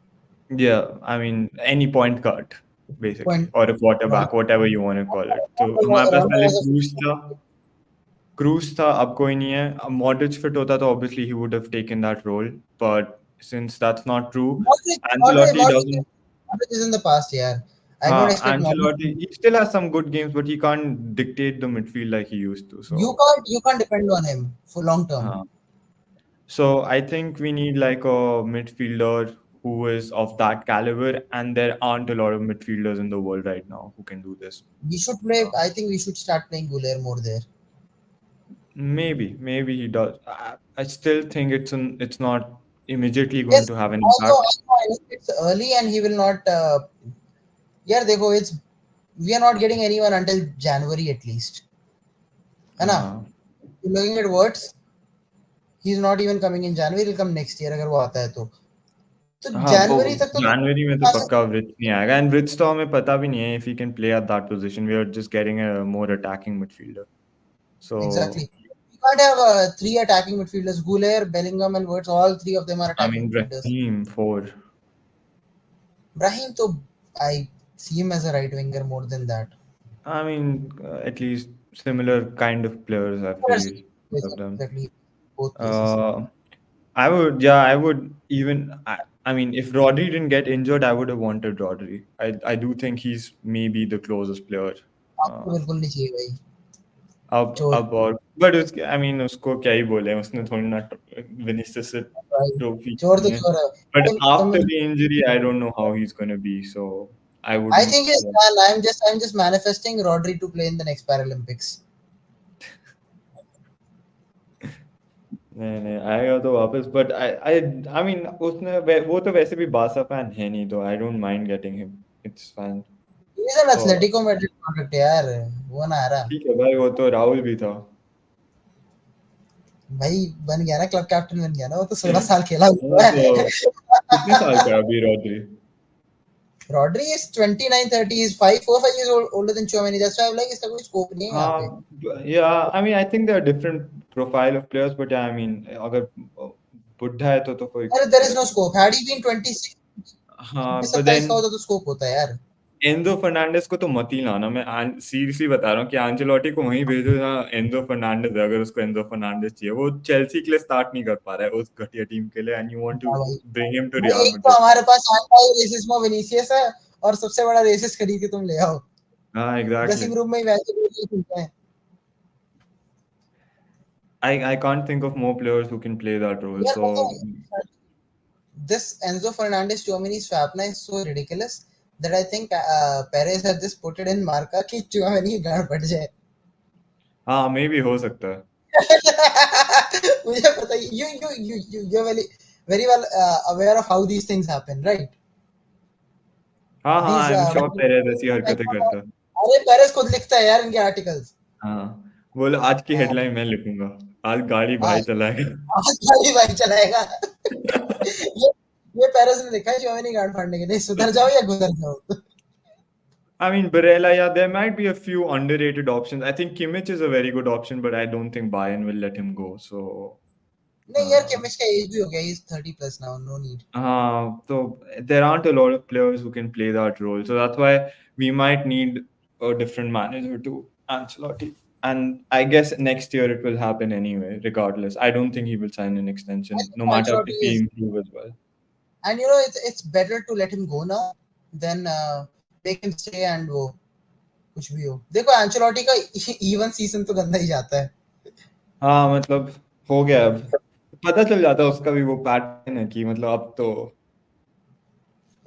yeah, I mean any point guard basically, Point or a Rondo, quarterback, whatever you want to call it. तो हमारे पास Rondo पहले was a cruise था, अब कोई नहीं है. Modric fit होता तो obviously he would have taken that role, but since that's not true, Modric. Modric, Ancelotti Modric, doesn't. Modric is in the past. Yeah, I don't हाँ, expect Modric. Ancelotti, he still has some good games, but he can't dictate the midfield like he used to. So, You can't depend on him for long term. uh, so I think we need like a midfielder who is of that caliber, and there aren't a lot of midfielders in the world right now who can do this. We should play. Uh, I think we should start playing Guler more there. maybe he does. I still think it's not immediately going Yes, to have an although impact. I know it's early and he will not. Yeah, देखो, it's we are not getting anyone until January at least. है ना? Uh, You're looking at words. He's not even coming in January. He'll come next year अगर वो आता है तो हाँ, वो जनवरी तक तो जनवरी में तो पक्का ब्रिज नहीं आएगा, एंड ब्रिज तो हमें पता भी नहीं है if he can play at that position. We are just getting a more attacking midfielder. So, exactly. You can't have three attacking midfielders. Guler, Bellingham, and Wirtz. All three of them are I attacking mean, midfielders. Raheem for Brahim, तो I see him as a right winger more than that. I mean, at least similar kind of players, I feel, both of them. Exactly, both places. Uh, I would even. I mean, if Rodri didn't get injured, I would have wanted Rodri. I do think he's maybe the closest player. आपको बिल्कुल नहीं चाहिए भाई. चोर अब और but उसके I mean उसको क्या ही बोले, उसने थोड़ी ना विनीसियस से भाई. ट्रॉफी चोर तो जीती है. चोर है. बट तुम after the injury I don't know how he is gonna be, so I I wouldn't. think he's done. I'm just manifesting Rodri to play in the next Paralympics. नहीं नहीं आएगा तो वापस, बट आई मीन वो तो वैसे भी Barça fan है नहीं, तो I don't mind getting him, it's fine. He's an Atletico Madrid product यार. वो ना आ रहा. ठीक है भाई, वो तो राहुल भी था. भाई बन गया ना, क्लब कैप्टन बन गया ना. वो तो 16 साल खेला हाँ, हुआ है. तो कितने साल का है अभी Rodri? Rodri is 29, 30. He's 4 5 years older than Chouameni. That's why I'm like, इसका कोई scope नहीं है यहाँ पे. हाँ, yeah, I mean, I think there are different profile of players, but yeah, I mean, अगर बुढ़ा है तो कोई अरे there is no फर्क नहीं. scope. Had he been 26, हाँ, but 27 then का होता तो scope होता है यार. एंजो फर्नांडिस को तो मत ही लाना. मैं सीरियसली बता रहा हूँ कि आंचेलोटी को वहीं भेजो जहाँ एंजो फर्नांडिस है, अगर उसको एंजो फर्नांडिस चाहिए. वो चेल्सी के लिए स्टार्ट नहीं कर पा रहा है उस घटिया टीम के लिए, एंड यू वांट टू हाँ भाई. ब्रिंग हिम टू भाई रियल एक तो मैड्रिड. हमारे पास आता है रेसिस्मो विनीसियस है और सबसे बड़ा रेसिस्ट खरीद के तुम ले आओ. हाँ, ड्रेसिंग एग्जैक्टली. रूम में ही वैसे ही खेलते हैं. I can't think of more players who can play that role. यार So this Enzo Fernandez Chouameni swap na is so ridiculous that I think Perez has just put it in marka कि Chouameni गांड फट जाए. हाँ, maybe हो सकता है. मुझे पता है. You're very well aware of how these things happen, right? हाँ हाँ, These आई एम श्योर मतलब पेरेज ऐसी हरकतें करता है। अरे पेरेस खुद लिखता है यार इनके आर्टिकल्स। हाँ, बोलो आज की हाँ हेडलाइन मैं लिखूंगा, आज गाड़ी हाँ, भाई चलाएगा। आज भाई भाई चलाएगा। ये पेरेस ने लिखा है चौमिनी गांड फाड़ने के लिए, सुधर जाओ या गुजर जाओ। I mean, Barella, yeah, there might be a few underrated options. I think Kimmich is a very good option, but I don't think Bayern will let him go. So, नहीं यार, uh, किमिच का as भी हो गया, he is 30 plus now, no need. so there aren't a lot of players who can play that role. So that's why we might need a different manager to Ancelotti. And I guess next year it will happen anyway, regardless. I don't think he will sign an I extension, no think matter if Ancelotti he is, improve as well. and you know it's better to let him go now than make him stay and वो कुछ भी हो। देखो Ancelotti का even season तो गंदा ही जाता है। हाँ मतलब हो गया अब, पता चल जाता है उसका भी वो पैटर्न है कि मतलब अब तो।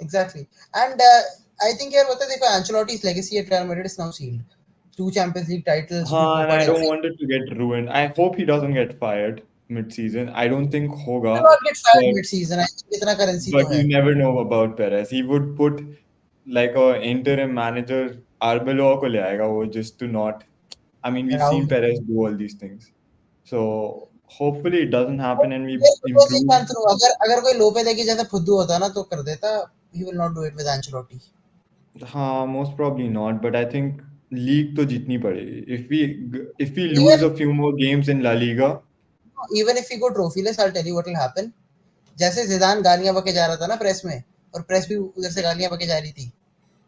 एग्जैक्टली एंड आई थिंक यार बता, देखो एंचेलोटी's legacy at Real Madrid is now sealed. Two Champions League titles, two हाँ, and Copa I del don't Rey. want it to get ruined. I hope he doesn't get fired mid-season. I don't think He होगा, will not get fired but mid-season, I think इतना currency तो but है। you never know about Perez. He would put like a interim manager Arbeloa को ले आएगा वो, just to not. I mean, we've seen Raul Perez do all these things. So hopefully it doesn't happen and we यार because एक improve. बात सुनो, अगर अगर कोई लोपेदेगी जैसा फुद्दू होता ना तो कर देता। He will not do it with Ancelotti. हाँ, most probably not, but I think league तो जीतनी पड़ेगी. If we lose Even a few more games in La Liga, even if we go trophyless, I'll tell you what will happen. जैसे जिदान गालियां बके जा रहा था ना प्रेस में, और प्रेस भी उधर से गालियां बके जा रही थी,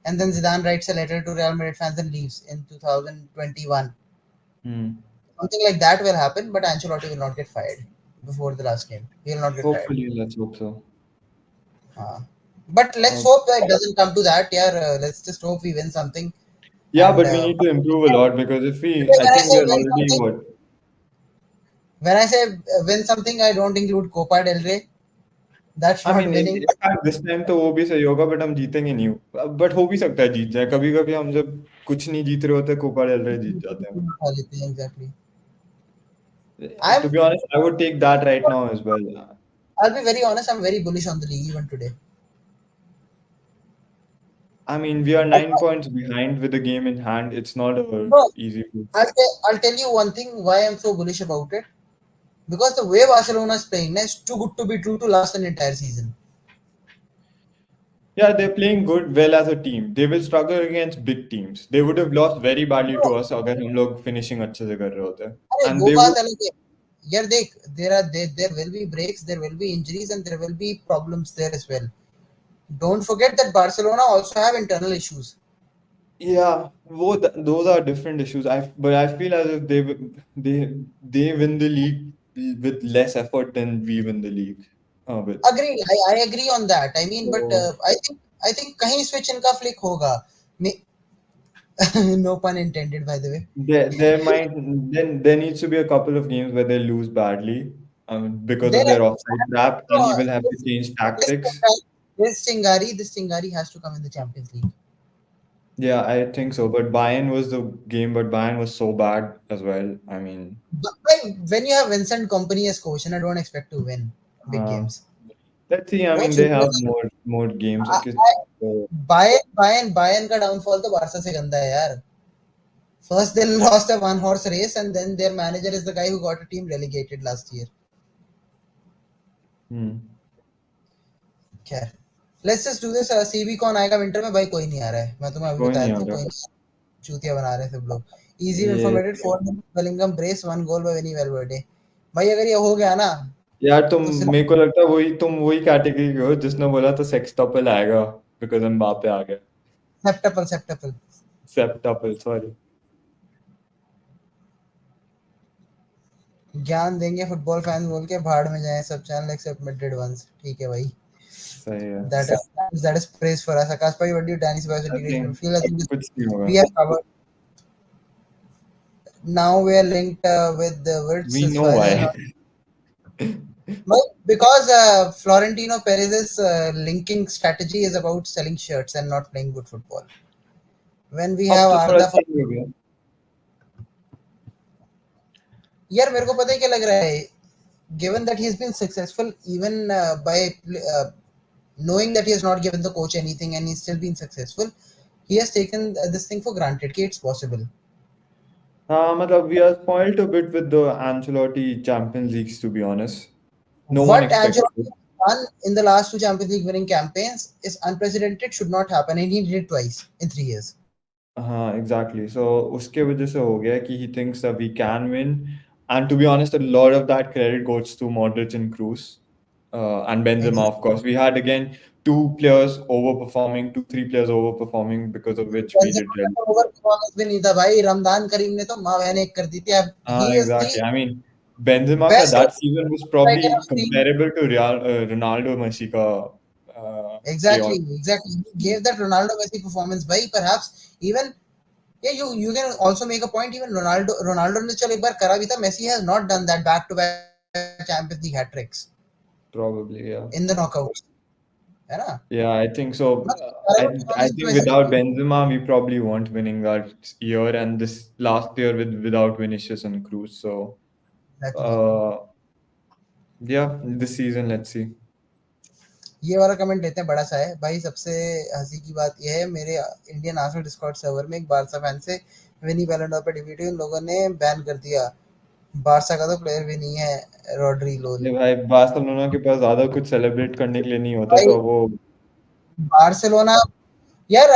and then Zidane writes a letter to Real Madrid fans and leaves in 2021. hmm, Something like that will happen, but Ancelotti will not get fired before the last game. He will not get fired. hopefully let's hope so. Uh, but let's Uh, hope that it doesn't come to that. Yeah, let's just hope we win something. yeah, And but we need to improve a lot because I when I think say we are win already something, what. when I say win something, I don't include Copa del Rey. That's I not mean, winning. in fact, this time तो वो भी सही होगा, but हम जीतेंगे नहीं, but हो भी सकता है जीत जाए कभी कभी, हम जब कुछ नहीं जीत रहे होते कोपा डेल रे जीत जाते हैं। Exactly. To I'm. be honest, I would take that right now as well. I'll be very honest. I'm very bullish on the league even today. I mean, we are 9 points behind with the game in hand. It's not a No, easy feat. I'll tell you one thing why I'm so bullish about it. Because the way Barcelona is playing now is too good to be true to last an entire season. Yeah, they're playing good well as a team. They will struggle against big teams. They would have lost very badly No, to us अगर हम लोग finishing अच्छे से कर रहे होते. अरे And वो they would. बात अलग है। यार देख, there will be breaks, there will be injuries, and there will be problems there as well. Don't forget that Barcelona also have internal issues. Yeah, those are different issues. But I feel as if they they win the league with less effort than we win the league. With Agreed, I agree on that. I mean, but so I think कहीं switch इनका flick होगा। No pun intended, by the way. there might then there needs to be a couple of games where they lose badly because There, of their offside trap, and he will have to this change this tactics. this Chingari has to come in the Champions League. Yeah, I think so. But Bayern was the game, but Bayern was so bad as well. I mean, But when you have Vincent Company as coach, and I don't expect to win big uh, games. let's see. I वो mean, they छोटे have more games. I- Okay, I- so, Bayern का downfall तो Barça से गंदा है यार। First they lost a one horse race, and then their manager is the guy who got a team relegated last year. hmm, खैर, let's just do this. CB कौन आएगा winter में? भाई कोई नहीं आ रहा है, मैं तुम्हें अभी कोई बता नहीं देता आ हूँ, रहा. कोई नहीं। चूतिया बना रहे हैं सब लोग। Easy ये informated 4 Bellingham brace 1 goal by Vinny Valverde। भाई अगर ये हो गया ना यार तुम तो सिर्फ मेरे को लगता है तुम वही कैटेगरी के हो जिसने बोला था सेक्सटपल आएगा बिकॉज एम्बापे आ गया. सेप्टेपल। सेप्टपल, सॉरी. ज्ञान देंगे फुटबॉल फैंस बोल के भाड़ में जाए सब चैनल एक्सेप्ट मिडेड वंस। ठीक है भाई। सही है. That is praise for us. Akash bhai, what do you Danny's bias I integration think feel? I think कुछ नहीं होगा. we have covered. Now we are linked with the Wirtz we as no far as I why. know. No, because Florentino Perez's linking strategy is about selling shirts and not playing good football. When we अब have तो थोड़ा Arda, change हो गया. यार मेरे को पता है क्या लग रहा है, given that he's been successful even by knowing that he has not given the coach anything and he's still been successful, he has taken this thing for granted. Okay, it's possible. matlab, we are spoiled a bit with the Ancelotti Champions Leagues, to be honest. No one What expected Ancelotti it. has done in the last two Champions League winning campaigns is unprecedented, should not happen, and he did it twice in 3 years. हाँ exactly. So उसके वजह से हो गया कि he thinks that we can win, and to be honest, a lot of that credit goes to Modric and Cruz, and Benzema. Of course, we had again two players overperforming, two three players overperforming, because of which we did Benzema का well. तो over performance भी नहीं था भाई, रमजान करीम ने तो माँ बहन एक कर दी थी। अब he is the Exactly. I mean, Benzema का best that season was striker probably of team. comparable to Real Ronaldo Messi का Exactly, chaos. exactly. He gave that Ronaldo Messi performance by perhaps even, yeah, you can also make a point, even Ronaldo ने चल एक बार करा भी था, Messi has not done that back to back Champions League hat tricks Probably, in yeah. the knockouts, है ना? Yeah, I think so. मतलब सारे I वो I performance भी तो think Messi की without थी। Benzema, we probably weren't winning that year, and this last year without Vinicius and Cruz. So, Exactly. uh, yeah, this season, let's see. ये वाला comment लेते हैं, बड़ा सा है भाई। सबसे हंसी की बात यह है, मेरे इंडियन आर्सेनल डिस्कॉर्ड सर्वर में एक बारसा फैन से विनी बैलेंडोर पे डिबेट हुई, उन लोगों ने बैन कर दिया। बारसा का तो प्लेयर भी नहीं है, रॉड्री लोल। ये भाई बार्सिलोना के पास ज्यादा कुछ सेलिब्रेट करने के लिए नहीं होता, भाई तो वो बार्सिलोना, यार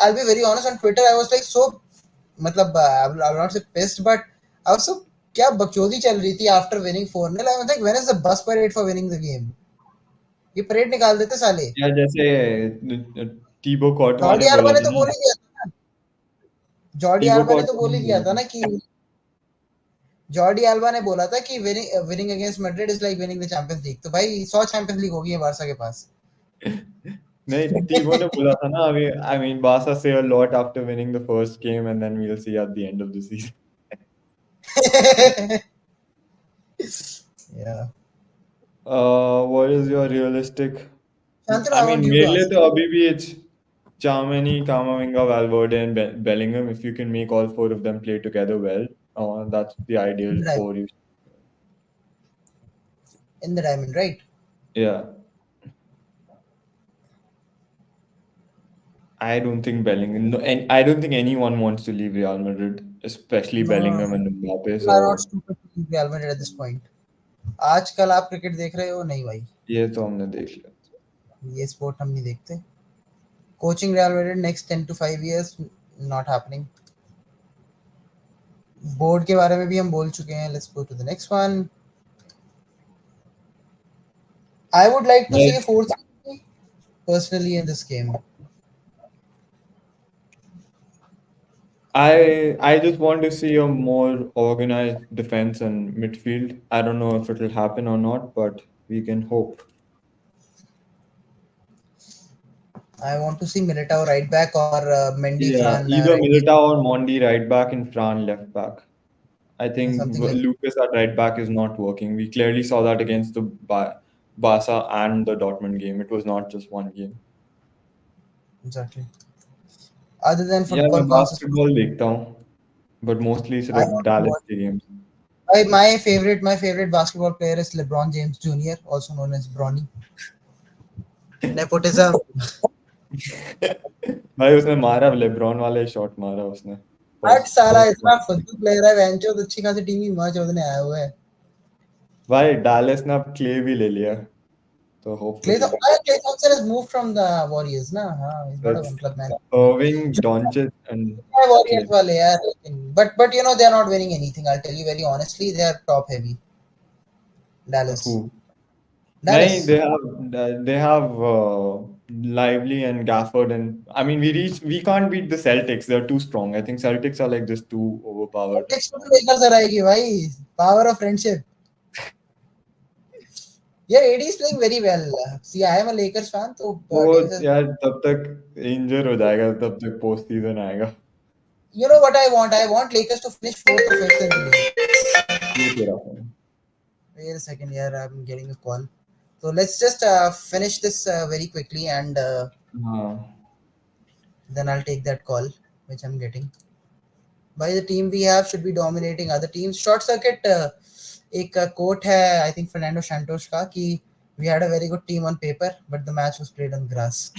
I'll be very honest, on Twitter I was like so, मतलब I'll not say pissed, but I was so, क्या बकचोदी चल रही थी after winning 4-0। I was like, when is the bus parade for winning the game? ये parade निकाल देते साले। या जैसे टीबो कॉर्टवा ने जॉर्डी बोला अल्बा ने था तो ना, बोल ही दिया था ना, जॉर्डी टीबो अल्बा ने तो कॉर्टवा बोल ने ही दिया बोला था था। ना कि जॉर्डी अल्बा ने बोला था कि winning against Madrid is like winning the champions league. तो भाई 100 चैंपियंस लीग होगी है बारसा के पास। नहीं, टीबो ने बोला था ना, अभी आई मीन बार्सा से a lot after winning the first game, and then we'll see at the end of the season. Yeah. What is your realistic? Shantanu, I I want mean, you to मेरे लिए ask. तो अभी भी it's Chamani, Kamavinga, Valverde, and Bellingham. If you can make all four of them play together well, that's the In ideal the diamond, four. in the diamond, right? Yeah, I don't think Bellingham, no, and I don't think anyone wants to leave Real Madrid, especially No, no, Bellingham no. and Mbappe. People are not So stupid to leave Real Madrid at this point. आजकल आप cricket देख रहे हो? नहीं भाई, ये तो हमने देख लिया. ये स्पोर्ट हम नहीं देखते। Coaching Real Madrid next 10 to 5 years, not happening. Board के बारे में भी हम बोल चुके हैं। Let's go to the next one. I would like to see a Like, 4-3 personally in this game. I just want to see a more organized defense and midfield. I don't know if it'll happen or not, but we can hope. I want to see Militao right back or Mendy Yeah, Fran either right back, Militao or Mondi right back and Fran left back. I or think something like Lucas at right back is not working. We clearly saw that against the Barca and the Dortmund game. It was not just one game. that. Exactly. Other than Yeah, football मैं consistency, basketball देखता हूँ, but mostly I सिर्फ want to Dallas watch. के games. My favorite basketball player is LeBron James Jr., also known as Bronny. Nepotism. भाई उसने मारा, LeBron वाले shot मारा उसने. हट First, साला, first इतना फुद्दू प्लेयर है वेंचो, अच्छी खासी टीम ही मार चौधरी आया हुआ है। भाई डालेस ने अब क्ले भी ले लिया, तो Clay hopefully Thompson has moved from the Warriors ना, हाँ, he's not a that's one club man. Irving, Doncic, and है Warriors Clay. वाले यार, लेकिन but you know they are not winning anything. I'll tell you very honestly, they are top heavy. Dallas. Who? नहीं, Dallas. they have Lively and Gafford, and I mean we can't beat the Celtics. They're too strong. I think Celtics are like just too overpowered. Celtics को भी लेकर sir आएगी भाई, power of friendship. Yeah, AD is playing very well. See, I am a Lakers fan, तो वो Davis has. यार तब तक इंजर हो जाएगा, तब तक पोस्ट सीजन आएगा. You know what I want? I want Lakers to finish fourth or fifth in the league. ये तेरा fan. Wait a second, here I'm getting a call. So let's just finish this very quickly, and हाँ. then I'll take that call which I'm getting. By the team we have should be dominating other teams. Short circuit एक coat है I think Fernando Santos का कि We had a very good team on paper, but the match was played on grass.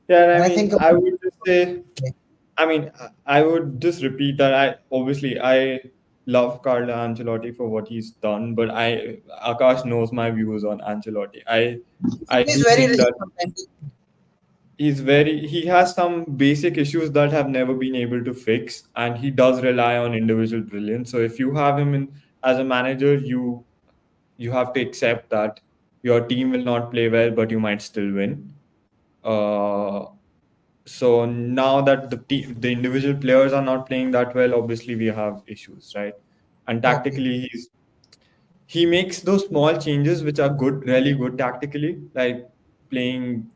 Yeah, And I I mean, think I would just say, like, I mean, I would just repeat that I love Carlo Ancelotti for what he's done, but Akash knows my views on Ancelotti. I he's do very think rigid that sometimes. he has some basic issues that have never been able to fix, and he does rely on individual brilliance. So if you have him in as a manager, you have to accept that your team will not play well, but you might still win. Uh, so now that the individual players are not playing that well, obviously we have issues, right? And Okay. tactically, he makes those small changes which are good, really good tactically, like playing,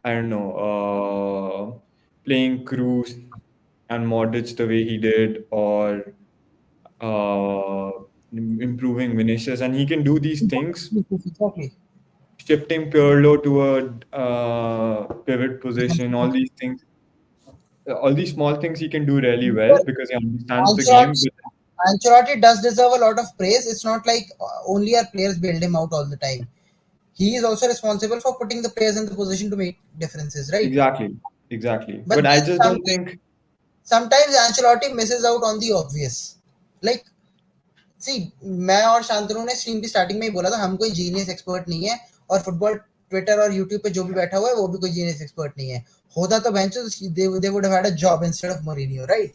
I don't know, playing Cruz and Modric the way he did, or uh, improving Vinicius, and he can do these things, Exactly. shifting Pirlo to a pivot position, all these small things he can do really well because he understands the game. Ancelotti, Ancelotti does deserve a lot of praise. It's not like only our players build him out all the time. He is also responsible for putting the players in the position to make differences, right? Exactly, exactly. But But I then just don't think. sometimes Ancelotti misses out on the obvious. Like, see, मैं और शांतनु ने stream की starting में ही बोला था हम कोई genius expert नहीं है और फुटबॉल ट्विटर और यूट्यूब पे जो भी बैठा हुआ है वो भी कोई जीनियस एक्सपर्ट नहीं है होता तो bench they would have had a job instead of Mourinho right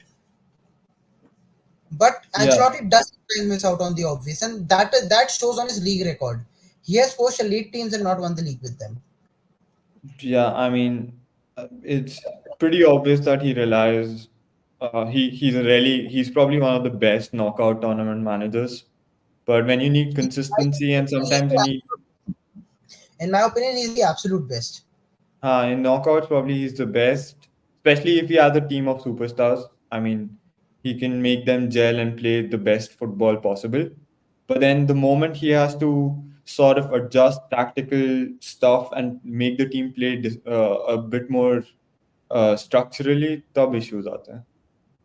but Yeah, Ancelotti does sometimes miss out on the obvious and that shows on his league record. He has coached elite teams and not won the league with them. yeah. I mean, it's pretty obvious that he relies. He's probably one of the best knockout tournament managers. But when you need I think consistency and he's sometimes the you need. in my opinion he's the absolute best. In knockouts, probably he's the best, especially if he has a team of superstars. I mean, he can make them gel and play the best football possible. But then the moment he has to sort of adjust tactical stuff and make the team play a bit more structurally, तब issues आते हैं.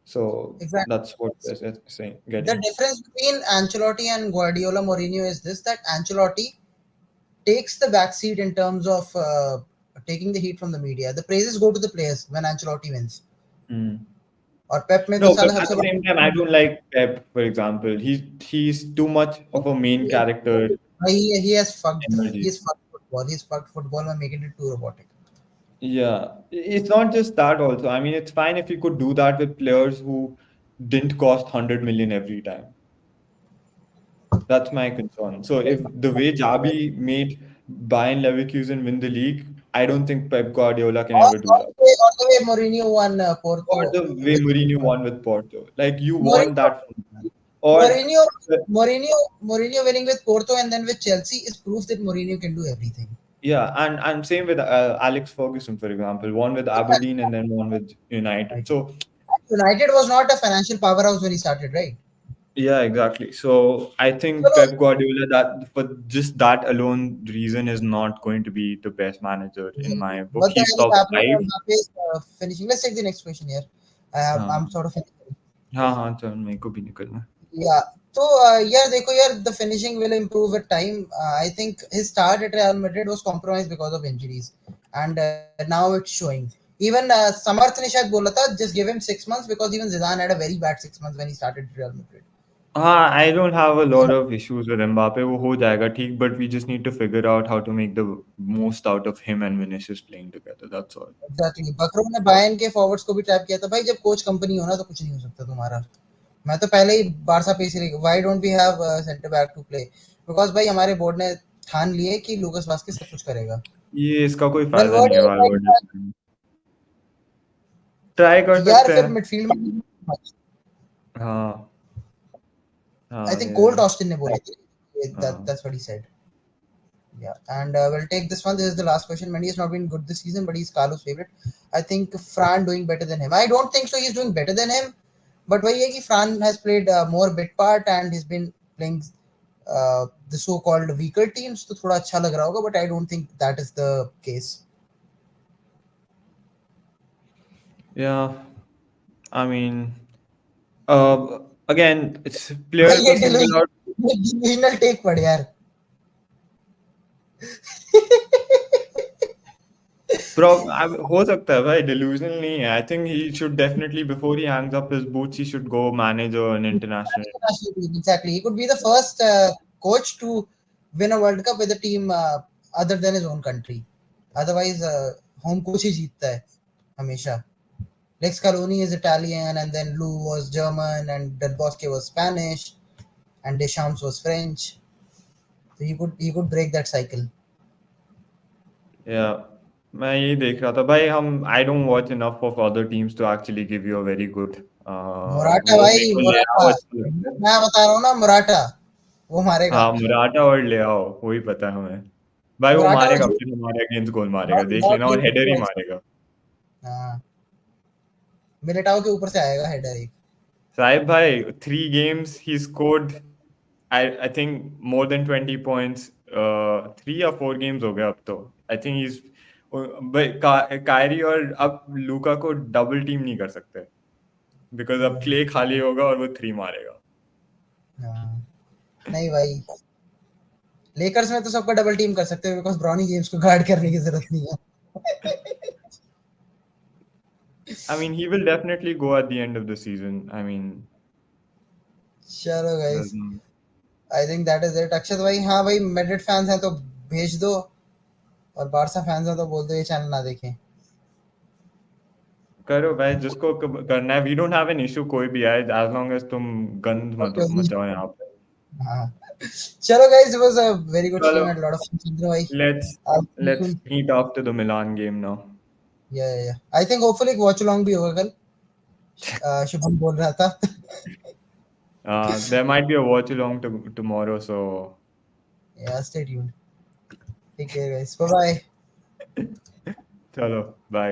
So Exactly. that's what they're saying, The getting. difference between Ancelotti and Guardiola Mourinho is this that Ancelotti takes the backseat in terms of taking the heat from the media. The praises go to the players when Ancelotti wins. Hmm. और पेप में तो No, but साला at सबसे the same time, I don't like Pep, for example. He's too much of a main character he has fucked energy. football. He's fucked football by making it too robotic. Yeah, it's not just that also. I mean, it's fine if you could do that with players who didn't cost 100 million every time. That's my concern. So if the way Jabi made Bayern Leverkusen win the league, I don't think Pep Guardiola can ever do that. All the way Mourinho won Or Porto the way with Mourinho won with Porto. Like you want Mourinho, that from a man. Or Mourinho, Mourinho winning with Porto and then with Chelsea is proof that Mourinho can do everything. yeah, and same with Alex Ferguson, for example, one with Aberdeen and then one with United. United. So United was not a financial powerhouse when he started, right? yeah, exactly. So I think Chalo, Pep Guardiola, that for just that alone reason, is not going to be the best manager in my book. what the He's hell is top happening five. on Mbappe is finishing? Let's take the next question here. हाँ I'm sort of finishing. हाँ हाँ चल मेरे को भी निकलना है. Yeah. So, yeah, देखो यार, the finishing will improve with time. I think his start at Real Madrid was compromised because of injuries, and now it's showing. Even Samarth ने शायद बोला था, just give him 6 months because even Zidane had a very bad 6 months when he started Real Madrid. हाँ, I don't have a lot of issues with Mbappe. वो हो जाएगा ठीक, but we just need to figure out how to make the most out of him and Vinicius playing together. That's all. Exactly. बकरों ने Bayern के forwards को भी trap किया था भाई जब कोच कंपनी हो ना तो कुछ नहीं हो सकता तुम्हारा मैं तो पहले ही बारसा पे इसी why don't we have centre back to play because भाई हमारे बोर्ड ने ठान लिए कि लूकास वास्केस सब कुछ करेगा ये इसका कोई फायदा नहीं वेलवर्डे है राइट वालवर्ड. ट्राई कर यार सकते फिर हैं. मिडफील्ड में हाँ आई हाँ थिंक ये कोल्ट ऑस्टिन ने बोला हाँ. that's what he said. Yeah, and we'll take this one. This is the last question. Mendy has not been good this season, but he's Carlo's favorite. I think Fran doing better than him. I don't think so. He's doing better than him, but वही है कि Fran has played more bit part and he's been playing the so-called weaker teams. तो थोड़ा अच्छा लग रहा होगा, but I don't think that is the case. Yeah, I mean, again, it's भाई player ये को single out. delusional take पड़ यार. हो सकता है भाई, delusional नहीं है. I think he should definitely, before he hangs up his boots, he should go manage an international. International team, exactly. He could be the first coach to win a World Cup with a team other than his own country. Otherwise, home coach ही जीतता है हमेशा. Lex Scaloni is Italian, and then Lou was German, and Del Bosque was Spanish, and Deschamps was French. So he could break that cycle. Yeah, मैं यही देख रहा था भाई. I don't watch enough of other teams to actually give you a very good. Morata वो मेरे भाई, को मोराटा. लेआओ अच्छा लगता है. मैं बता रहा हूँ ना, मोराटा वो मारेगा. हाँ, मुराटा और लेआओ वही पता है हमें. भाई वो मोराटा और मारेगा, जूट. फिर हमारे अगेंस्ट गोल मारेगा, नॉट देख नॉट लेना, और हेडर ही लिमिटेड. मारेगा. हाँ, मिलिटाओ के ऊपर से आएगा हेडर एक. साहिब भाई, 3 games he scored. I think more than 20 points. 3 या 4 games हो गए अब तो. I think he's भाई कायरी और अब लूका को डबल टीम नहीं कर सकते, बिकॉज अब क्ले खाली होगा और वो 3 मारेगा. हाँ, नहीं भाई, लेकर्स में तो सबको डबल टीम कर सकते हैं बिकॉज ब्राउनी जेम्स को गार्ड करने की जरूरत नहीं है. I mean, he will definitely go at the end of the season. I mean, चलो guys, doesn't- I think that is it. Akshat भाई, हाँ भाई, मैड्रिड फैंस हैं तो भेज दो, और बारसा फैंस हैं तो बोल दो ये चैनल ना देखें. करो भाई जिसको करना है. We don't have an issue, कोई भी आए, एज लॉन्ग एज तुम गंद मत ओके. मचाओ यहाँ पे. हाँ, चलो guys, it was a very good चलो, stream and lot of fun. Chandra भाई, let's I'll see you let's soon. meet after the Milan game now. या I think hopefully watch along भी होगा कल. शुभम बोल रहा था. There might be a watch along tomorrow, so या, stay tuned. Take care guys, bye bye. chalo, bye.